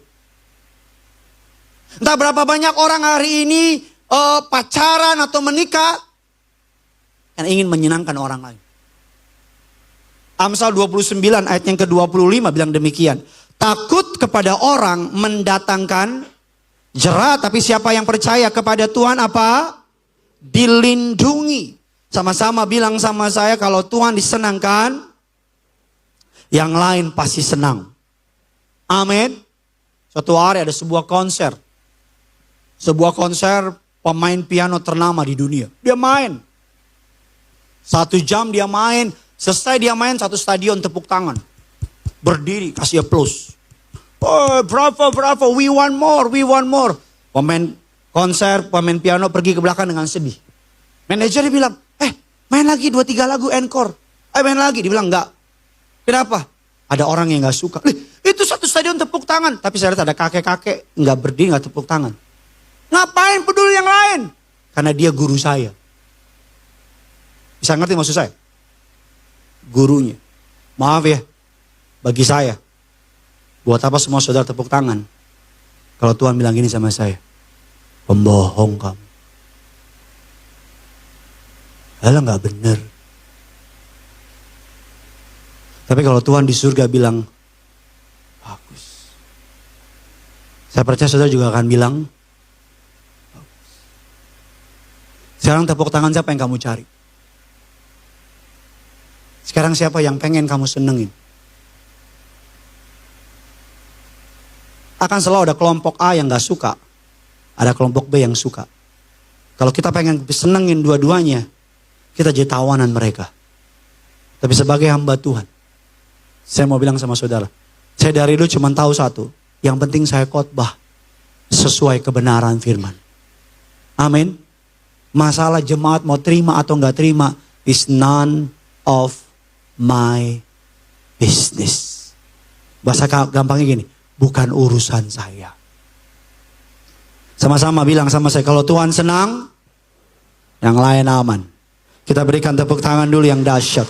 Entah berapa banyak orang hari ini pacaran atau menikah yang ingin menyenangkan orang lain. Amsal 29 ayat yang ke-25 bilang demikian. Takut kepada orang mendatangkan jerat, tapi siapa yang percaya kepada Tuhan apa? Dilindungi. Sama-sama bilang sama saya, kalau Tuhan disenangkan, yang lain pasti senang. Amin. Suatu hari ada sebuah konser. Sebuah konser pemain piano ternama di dunia. Dia main. 1 jam dia main. Selesai dia main, satu stadion tepuk tangan. Berdiri, kasih applause. Oh, bravo, we want more. Pemain konser, pemain piano pergi ke belakang dengan sedih. Manajernya bilang, main lagi 2-3 lagu encore. Main lagi, dia bilang enggak. Kenapa? Ada orang yang gak suka. Itu satu stadion tepuk tangan. Tapi saya lihat ada kakek-kakek gak berdiri, gak tepuk tangan. Ngapain peduli yang lain? Karena dia guru saya. Bisa ngerti maksud saya? Gurunya. Maaf ya, bagi saya. Buat apa semua saudara tepuk tangan? Kalau Tuhan bilang gini sama saya. Pembohong kamu. Alah gak bener. Tapi kalau Tuhan di surga bilang, bagus. Saya percaya saudara juga akan bilang, bagus. Sekarang tepuk tangan siapa yang kamu cari? Sekarang siapa yang pengen kamu senengin? Akan selalu ada kelompok A yang gak suka. Ada kelompok B yang suka. Kalau kita pengen senengin dua-duanya, kita jadi tawanan mereka. Tapi sebagai hamba Tuhan, saya mau bilang sama saudara, saya dari dulu cuma tahu satu, yang penting saya khotbah sesuai kebenaran firman. Amin. Masalah jemaat mau terima atau gak terima is none of my business. Bahasa gampangnya gini, bukan urusan saya. Sama-sama bilang sama saya, kalau Tuhan senang, yang lain aman. Kita berikan tepuk tangan dulu yang dahsyat.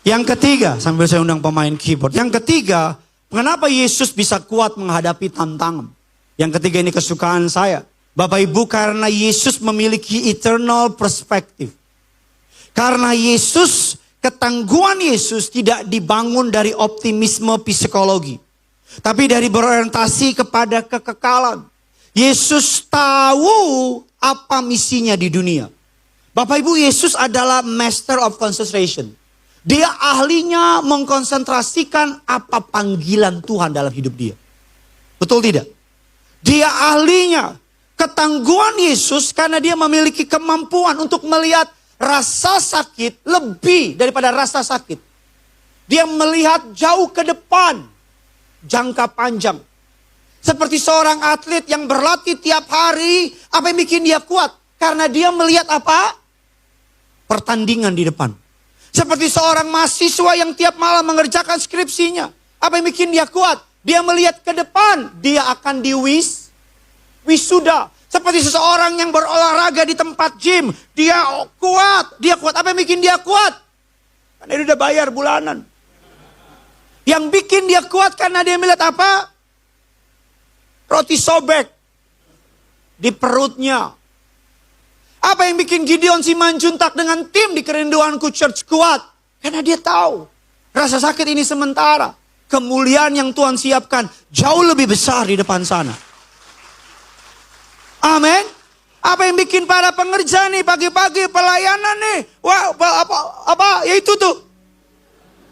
Yang ketiga, sambil saya undang pemain keyboard. Yang ketiga, kenapa Yesus bisa kuat menghadapi tantangan? Yang ketiga ini kesukaan saya. Bapak Ibu, karena Yesus memiliki eternal perspective. Karena Yesus, ketangguhan Yesus tidak dibangun dari optimisme psikologi. Tapi dari berorientasi kepada kekekalan. Yesus tahu apa misinya di dunia. Bapak Ibu, Yesus adalah master of concentration. Dia ahlinya mengkonsentrasikan apa panggilan Tuhan dalam hidup dia. Betul tidak? Dia ahlinya. Ketangguhan Yesus karena dia memiliki kemampuan untuk melihat rasa sakit lebih daripada rasa sakit. Dia melihat jauh ke depan, jangka panjang. Seperti seorang atlet yang berlatih tiap hari, apa yang bikin dia kuat? Karena dia melihat apa? Pertandingan di depan. Seperti seorang mahasiswa yang tiap malam mengerjakan skripsinya. Apa yang bikin dia kuat? Dia melihat ke depan, dia akan wisuda. Seperti seseorang yang berolahraga di tempat gym, dia kuat. Dia kuat, apa yang bikin dia kuat? Karena dia udah bayar bulanan. Yang bikin dia kuat karena dia melihat apa? Roti sobek di perutnya. Apa yang bikin Gideon Simanjuntak dengan tim di Kerinduanku Church kuat? Karena dia tahu rasa sakit ini sementara. Kemuliaan yang Tuhan siapkan jauh lebih besar di depan sana. Amin. Apa yang bikin para pengerja nih pagi-pagi pelayanan nih? Wah, apa? Ya itu tuh.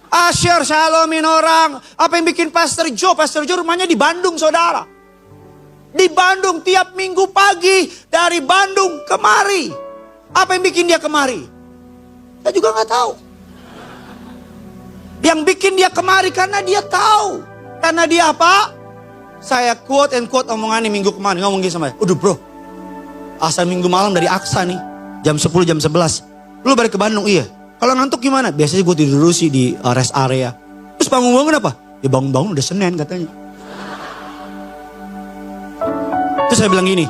Asyir shalomin orang. Apa yang bikin Pastor Joe? Pastor Joe rumahnya di Bandung, saudara. Di Bandung tiap minggu pagi dari Bandung kemari. Apa yang bikin dia kemari? Saya juga nggak tahu. Yang bikin dia kemari karena dia tahu. Karena dia apa? Saya quote omongannya minggu kemarin. Ngomong gini sama saya. Udah bro. Asal minggu malam dari Aksa nih. Jam 10, jam 11. Lu balik ke Bandung? Iya. Kalau ngantuk gimana? Biasanya gue tidur dulu sih di rest area. Terus bangun-bangun apa? Ya bangun-bangun udah Senin katanya. Terus saya bilang gini.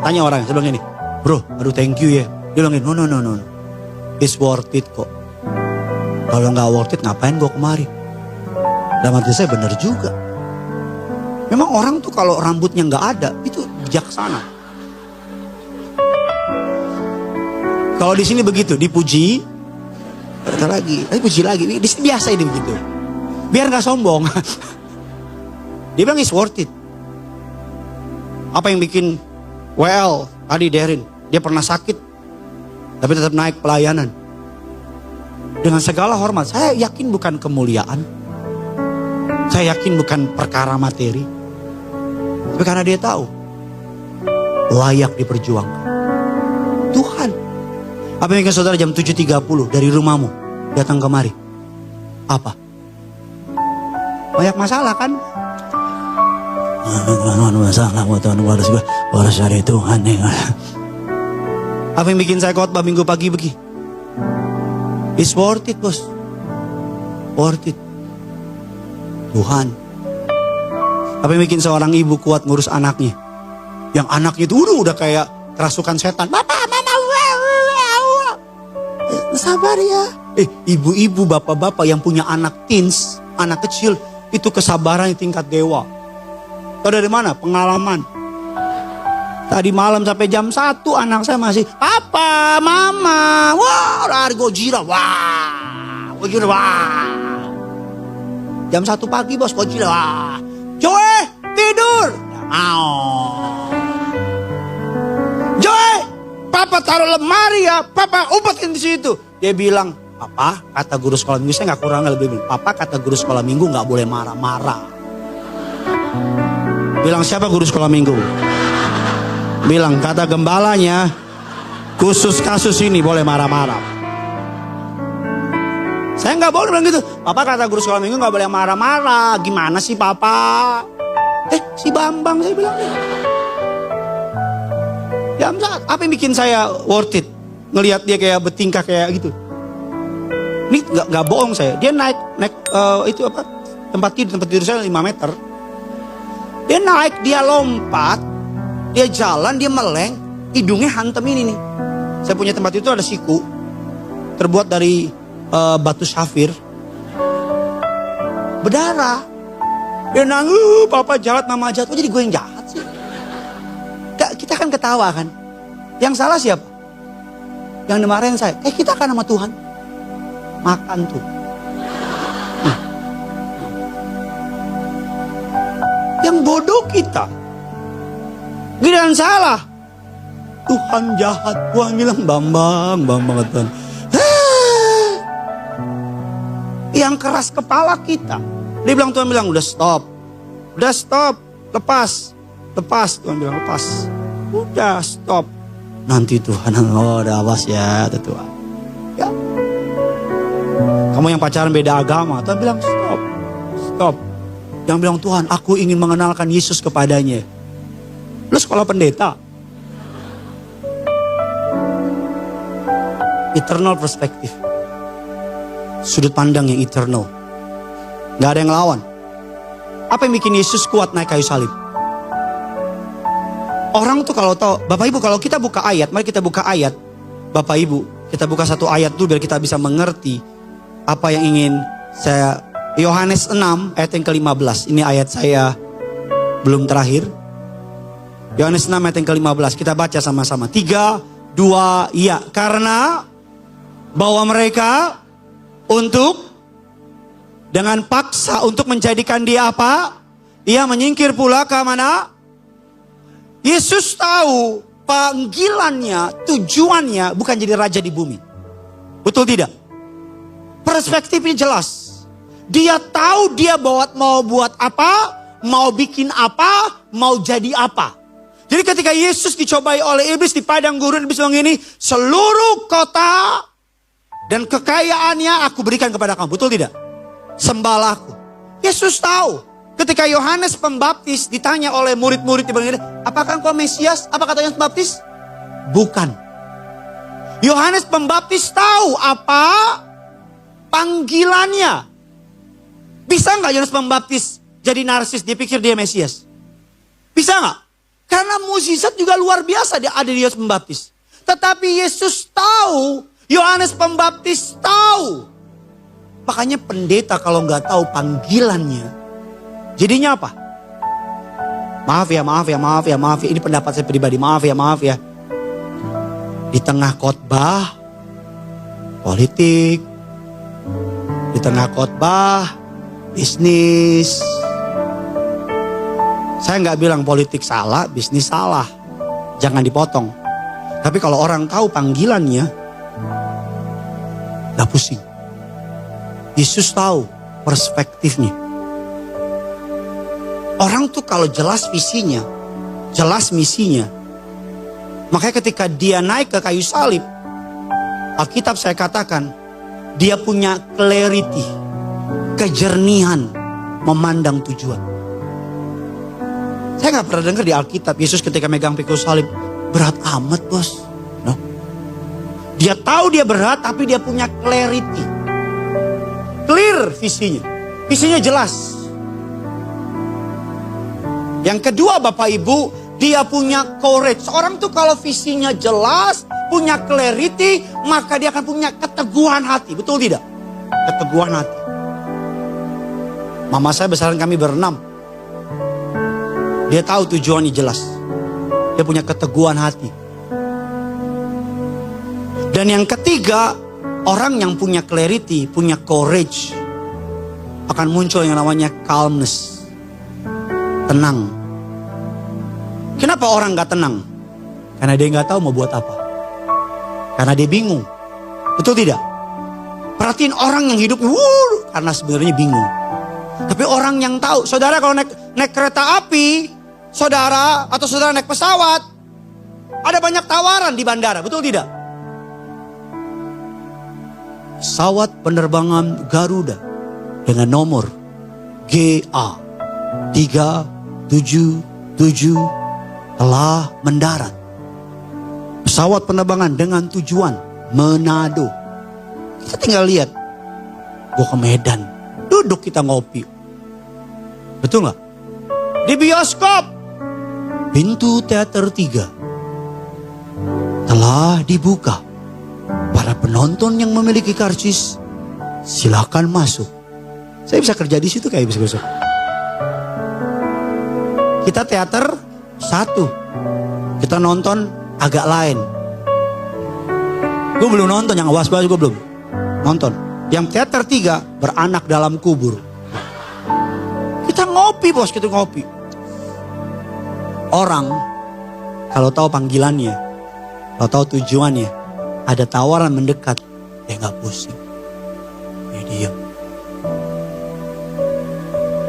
Tanya orang. Saya bilang gini. Bro, aduh thank you ya. Dia bilang gini. No. It's worth it kok. Kalau gak worth it ngapain gue kemari? Dalam hati saya benar juga. Memang orang tuh kalau rambutnya gak ada. Itu bijaksana. Kalau di sini begitu. Dipuji. Kata lagi. Puji lagi. Di sini biasa ini begitu. Biar gak sombong. Dia bilang it's worth it. Apa yang bikin WL tadi Derin. Dia pernah sakit. Tapi tetap naik pelayanan. Dengan segala hormat. Saya yakin bukan kemuliaan. Saya yakin bukan perkara materi. Tapi karena dia tahu. Layak diperjuangkan. Tuhan. Apa yang bikin saudara jam 7.30 dari rumahmu. Datang kemari. Apa? Banyak masalah kan? Masalah Tuhan harus cari Tuhan. Apa yang bikin saya khotbah minggu pagi begini? It's worth it bos. Worth it. Tuhan. Apa yang bikin seorang ibu kuat ngurus anaknya? Yang anaknya itu udah kayak kerasukan setan. Bapak, mama, sabar ya. Ibu-ibu, bapak-bapak yang punya anak teens, anak kecil. Itu kesabaran tingkat dewa. Tahu dari mana? Pengalaman. Tadi malam sampai jam 1 anak saya masih, Papa, Mama, wah, lari Gojira, wah, Gojira, wah. Jam 1 pagi bos, Gojira, wah. Joe, tidur. Nggak mau. Joe, Papa taruh lemari ya, Papa umpetin di situ. Dia bilang, Papa, kata guru sekolah minggu, saya nggak kurang lebih bilang, Papa kata guru sekolah minggu nggak boleh marah-marah. Bilang siapa guru sekolah minggu? Bilang kata gembalanya, khusus kasus ini boleh marah-marah. Saya nggak boleh bilang gitu. Papa kata guru sekolah minggu nggak boleh marah-marah. Gimana sih Papa? Si Bambang saya bilang. Ya apa yang bikin saya worth it? Ngelihat dia kayak bertingkah kayak gitu. Ini nggak bohong saya. Dia naik itu apa? Tempat tidur saya 5 meter. Dia naik, dia lompat, dia jalan, dia meleng, hidungnya hantem ini nih. Saya punya tempat itu ada siku, terbuat dari batu safir, berdarah. Dia nangis, Papa jahat, Mama jahat. Oh jadi gue yang jahat sih? Kita kan ketawa kan. Yang salah siapa? Yang dimarahin saya. Kita kan sama Tuhan. Makan tuh. Yang bodoh kita. Giliran salah. Tuhan jahat. Tuhan bilang Bambang Tuhan. Yang keras kepala kita. Dia bilang, Tuhan bilang udah stop. Lepas. Tuhan bilang lepas. Udah stop. Nanti Tuhan, oh udah awas ya Tuhan. Ya. Kamu yang pacaran beda agama, Tuhan bilang stop. Stop. Yang bilang Tuhan, aku ingin mengenalkan Yesus kepadanya. Lu sekolah pendeta. Eternal perspective. Sudut pandang yang eternal. Gak ada yang lawan. Apa yang bikin Yesus kuat naik kayu salib? Orang tuh kalau tahu, Bapak Ibu kalau kita buka ayat, mari kita buka ayat. Bapak Ibu, kita buka satu ayat dulu biar kita bisa mengerti apa yang ingin saya. Yohanes 6 ayat yang ke-15. Ini ayat saya belum terakhir. Yohanes 6 ayat yang ke-15. Kita baca sama-sama. 3, 2, ya. Karena bahwa mereka dengan paksa untuk menjadikan dia apa? Ia menyingkir pula ke mana? Yesus tahu panggilannya, tujuannya bukan jadi raja di bumi. Betul tidak? Perspektifnya jelas. Dia tahu dia mau buat apa, mau bikin apa, mau jadi apa. Jadi ketika Yesus dicobai oleh iblis di padang gurun, iblis bilang ini, seluruh kota dan kekayaannya aku berikan kepada kamu. Betul tidak? Sembahlah aku. Yesus tahu. Ketika Yohanes Pembaptis ditanya oleh murid-murid, apakah engkau Mesias? Apa kata Yohanes Pembaptis? Bukan. Yohanes Pembaptis tahu apa panggilannya. Bisa nggak Yohanes Pembaptis jadi narsis, dia pikir dia Mesias? Bisa nggak? Karena mukjizat juga luar biasa ada di Yohanes Pembaptis. Tetapi Yesus tahu, Yohanes Pembaptis tahu. Makanya pendeta kalau nggak tahu panggilannya, jadinya apa? Maaf ya. Ini pendapat saya pribadi. Maaf ya. Di tengah khotbah politik, di tengah khotbah bisnis. Saya nggak bilang politik salah, bisnis salah. Jangan dipotong. Tapi kalau orang tahu panggilannya, nggak pusing. Yesus tahu perspektifnya. Orang tuh kalau jelas visinya, jelas misinya. Makanya ketika dia naik ke kayu salib, Alkitab saya katakan, dia punya clarity, kejernihan, memandang tujuan. Saya gak pernah dengar di Alkitab, Yesus ketika megang pikul salib, berat amat bos. No. Dia tahu dia berat, tapi dia punya clarity. Clear visinya. Visinya jelas. Yang kedua Bapak Ibu, dia punya courage. Orang tuh kalau visinya jelas, punya clarity, maka dia akan punya keteguhan hati. Betul tidak? Keteguhan hati. Mama saya besaran kami berenam. Dia tahu tujuannya jelas. Dia punya keteguhan hati. Dan yang ketiga, orang yang punya clarity, punya courage, akan muncul yang namanya calmness. Tenang. Kenapa orang gak tenang? Karena dia gak tahu mau buat apa. Karena dia bingung. Betul tidak? Perhatiin orang yang hidup karena sebenarnya bingung. Tapi orang yang tahu, saudara kalau naik kereta api, saudara atau saudara naik pesawat, ada banyak tawaran di bandara, betul tidak? Pesawat penerbangan Garuda dengan nomor GA 377 telah mendarat. Pesawat penerbangan dengan tujuan Manado. Kita tinggal lihat, gua ke Medan, duduk kita ngopi. Betul gak? Di bioskop, pintu teater 3 telah dibuka. Para penonton yang memiliki karcis, silakan masuk. Saya bisa kerja di situ kayak besok-besok. Kita teater 1, kita nonton agak lain. Gue belum nonton, yang awas gue belum nonton. Yang teater 3 beranak dalam kubur. Kita ngopi bos, kita ngopi. Orang kalau tahu panggilannya, kalau tahu tujuannya, ada tawaran mendekat, dia gak pusing. Dia diam.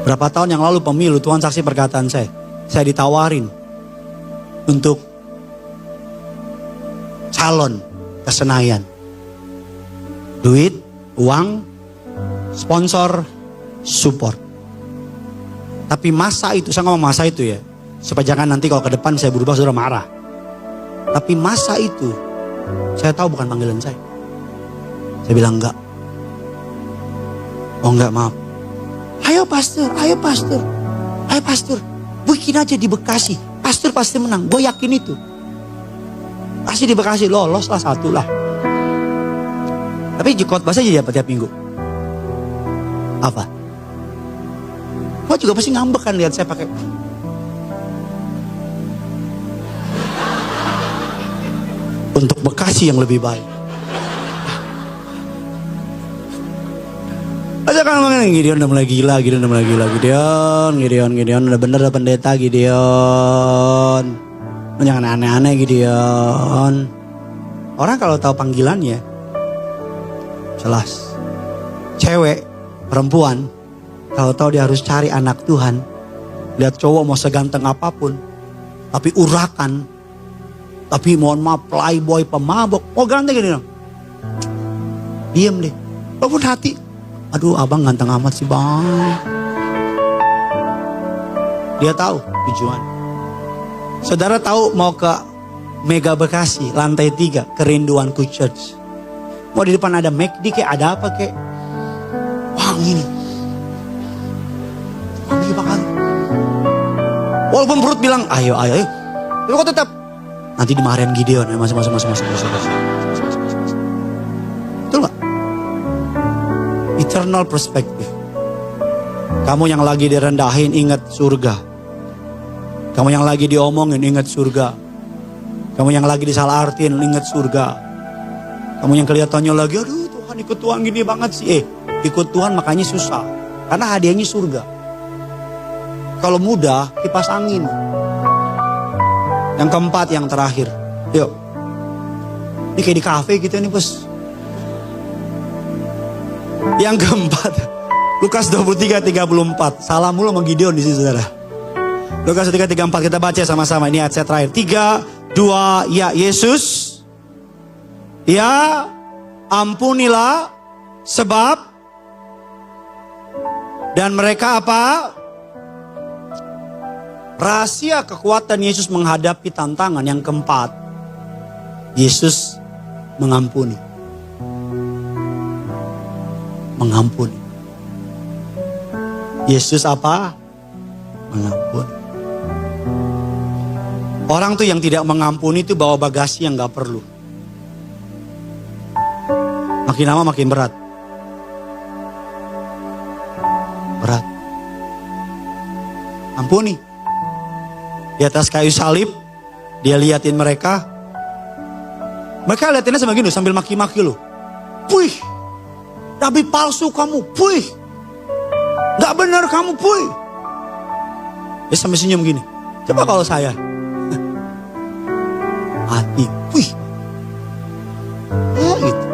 Berapa tahun yang lalu pemilu, Tuhan saksi perkataan saya ditawarin untuk calon ke Senayan. Duit, uang, sponsor, support. Tapi masa itu, saya ngomong masa itu ya, supaya jangan nanti kalau ke depan saya berubah saudara marah. Tapi masa itu, saya tahu bukan panggilan saya. Saya bilang enggak. Oh enggak, maaf. Ayo pastor, ayo pastor. Ayo pastor, bikin aja di Bekasi. Pastor pasti menang, gue yakin itu. Pasti di Bekasi lolos lah satu lah. Tapi di khotbah saja tiap minggu. Apa? Gue juga pasti ngambek kan lihat saya pakai. Untuk Bekasi yang lebih baik. Aja kan ngomongin Gideon udah mulai gila, Gideon udah bener udah pendeta Gideon. Jangan aneh-aneh Gideon. Orang kalau tahu panggilannya jelas. Cewek, perempuan, kalau tahu dia harus cari anak Tuhan. Lihat cowok mau seganteng apapun, tapi urakan, tapi mohon maaf playboy, pemabok, mau ganteng gini dong. Diem deh, walaupun hati, aduh abang ganteng amat sih bang. Dia tahu tujuan. Saudara tahu mau ke Mega Bekasi, lantai 3, Kerinduanku Church. Mau di depan ada McD kayak ada apa kayak. Wah ini. Wangi banget. Walaupun perut bilang ayo. Tapi kok tetap. Nanti dimarahin Gideon. Masuk. Betul gak? Eternal perspective. Kamu yang lagi direndahin ingat surga. Kamu yang lagi diomongin ingat surga. Kamu yang lagi disalahartin ingat surga. Kamu yang kelihatannya lagi aduh Tuhan ikut Tuhan gini banget sih. Ikut Tuhan makanya susah. Karena hadiahnya surga. Kalau mudah kipas angin. Yang keempat yang terakhir. Yuk. Ini kayak di kafe gitu nih bos. Yang keempat. Lukas 23:34. Salam mulu sama Gideon di sini saudara. Lukas 23:34 kita baca sama-sama. Ini ayat saya terakhir. 3, 2, ya Yesus. Ya ampunilah sebab. Dan mereka apa? Rahasia kekuatan Yesus menghadapi tantangan yang keempat. Yesus mengampuni. Mengampuni. Yesus apa? Mengampuni. Orang tuh yang tidak mengampuni itu bawa bagasi yang gak perlu. Makin lama makin berat. Berat. Ampuni. Di atas kayu salib, dia liatin mereka. Mereka liatinnya sama gini, sambil maki-maki loh. Puih, nabi palsu kamu, puih. Gak benar kamu, puih. Dia sambil senyum gini. Coba kalau saya. Hati, puih. Ya gitu.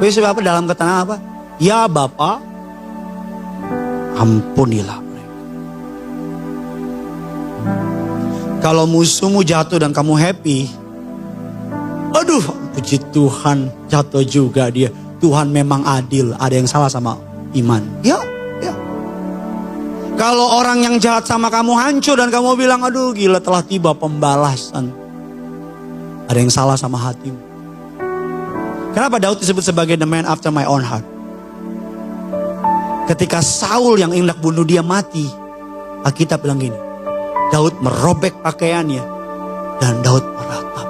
Puih sebab apa dalam ketenangan apa? Ya Bapa, ampunilah. Kalau musuhmu jatuh dan kamu happy. Aduh puji Tuhan jatuh juga dia. Tuhan memang adil. Ada yang salah sama iman. Ya. Kalau orang yang jahat sama kamu hancur dan kamu bilang aduh gila telah tiba pembalasan. Ada yang salah sama hatimu. Kenapa Daud disebut sebagai the man after my own heart? Ketika Saul yang hendak bunuh dia mati. Alkitab bilang gini. Daud merobek pakaiannya dan Daud meratap.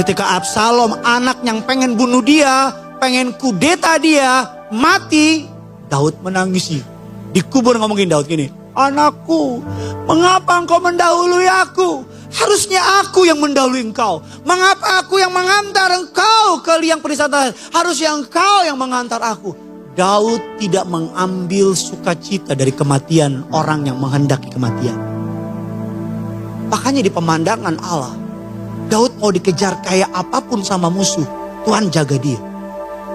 Ketika Absalom anak yang pengen bunuh dia, pengen kudeta dia, mati, Daud menangisi. Dikubur ngomongin Daud gini, anakku, mengapa engkau mendahului aku? Harusnya aku yang mendahului engkau. Mengapa aku yang mengantar engkau ke liang perisatan? Harusnya engkau yang mengantar aku. Daud tidak mengambil sukacita dari kematian orang yang menghendaki kematian. Makanya di pemandangan Allah, Daud mau dikejar kayak apapun sama musuh, Tuhan jaga dia.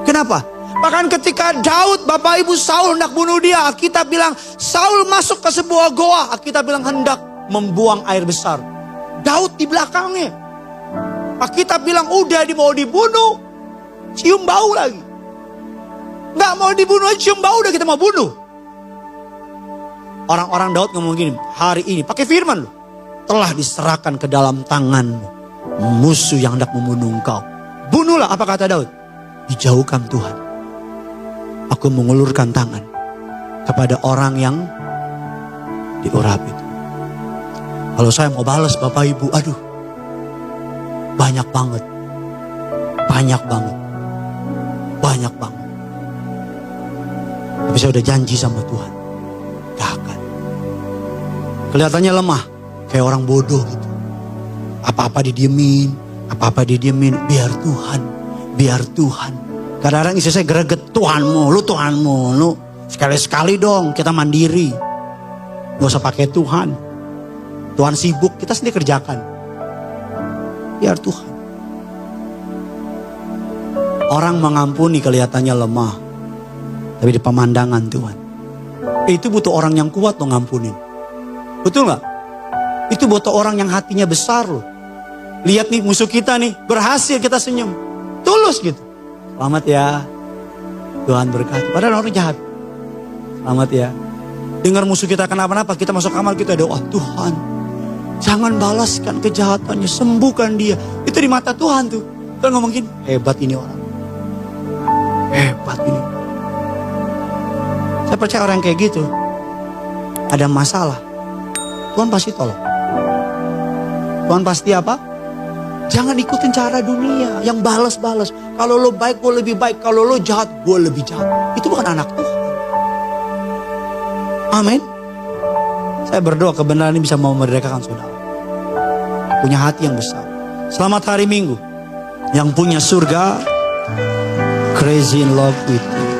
Kenapa? Bahkan ketika Daud, Bapak Ibu Saul hendak bunuh dia, Alkitab bilang Saul masuk ke sebuah goa, Alkitab bilang hendak membuang air besar. Daud di belakangnya. Alkitab bilang udah mau dibunuh, cium bau lagi. Nggak mau dibunuh, cium bau udah kita mau bunuh. Orang-orang Daud ngomong gini, hari ini pakai firman loh. Telah diserahkan ke dalam tanganmu musuh yang hendak membunuh engkau. Bunuhlah, apa kata Daud? Dijauhkan Tuhan. Aku mengulurkan tangan kepada orang yang diurap itu. Kalau saya mau balas Bapak Ibu, aduh. Banyak banget. Banyak banget. Banyak banget. Tapi saya udah janji sama Tuhan. Gak akan. Kelihatannya lemah. Kayak orang bodoh gitu. Apa-apa didiemin. Apa-apa didiemin. Biar Tuhan. Biar Tuhan. Kadang-kadang istri saya greget. Tuhanmu. Lu. Sekali-sekali dong kita mandiri. Gak usah pakai Tuhan. Tuhan sibuk. Kita sendiri kerjakan. Biar Tuhan. Orang mengampuni kelihatannya lemah. Tapi di pemandangan Tuhan. Itu butuh orang yang kuat loh ngampunin. Betul gak? Itu butuh orang yang hatinya besar loh. Lihat nih musuh kita nih. Berhasil kita senyum. Tulus gitu. Selamat ya. Tuhan berkati. Padahal orang jahat. Selamat ya. Dengar musuh kita kenapa-napa. Kita masuk kamar kita doa. Tuhan. Jangan balaskan kejahatannya. Sembuhkan dia. Itu di mata Tuhan tuh. Tuhan ngomong gini. Hebat ini orang. Hebat ini. Saya percaya orang kayak gitu. Ada masalah. Tuhan pasti tolong. Tuhan pasti apa? Jangan ikutin cara dunia. Yang balas-balas. Kalau lo baik gue lebih baik. Kalau lo jahat gue lebih jahat. Itu bukan anak Tuhan. Amin. Saya berdoa kebenaran ini bisa memerdekakan saudara. Punya hati yang besar. Selamat hari Minggu. Yang punya surga. Crazy in love with you.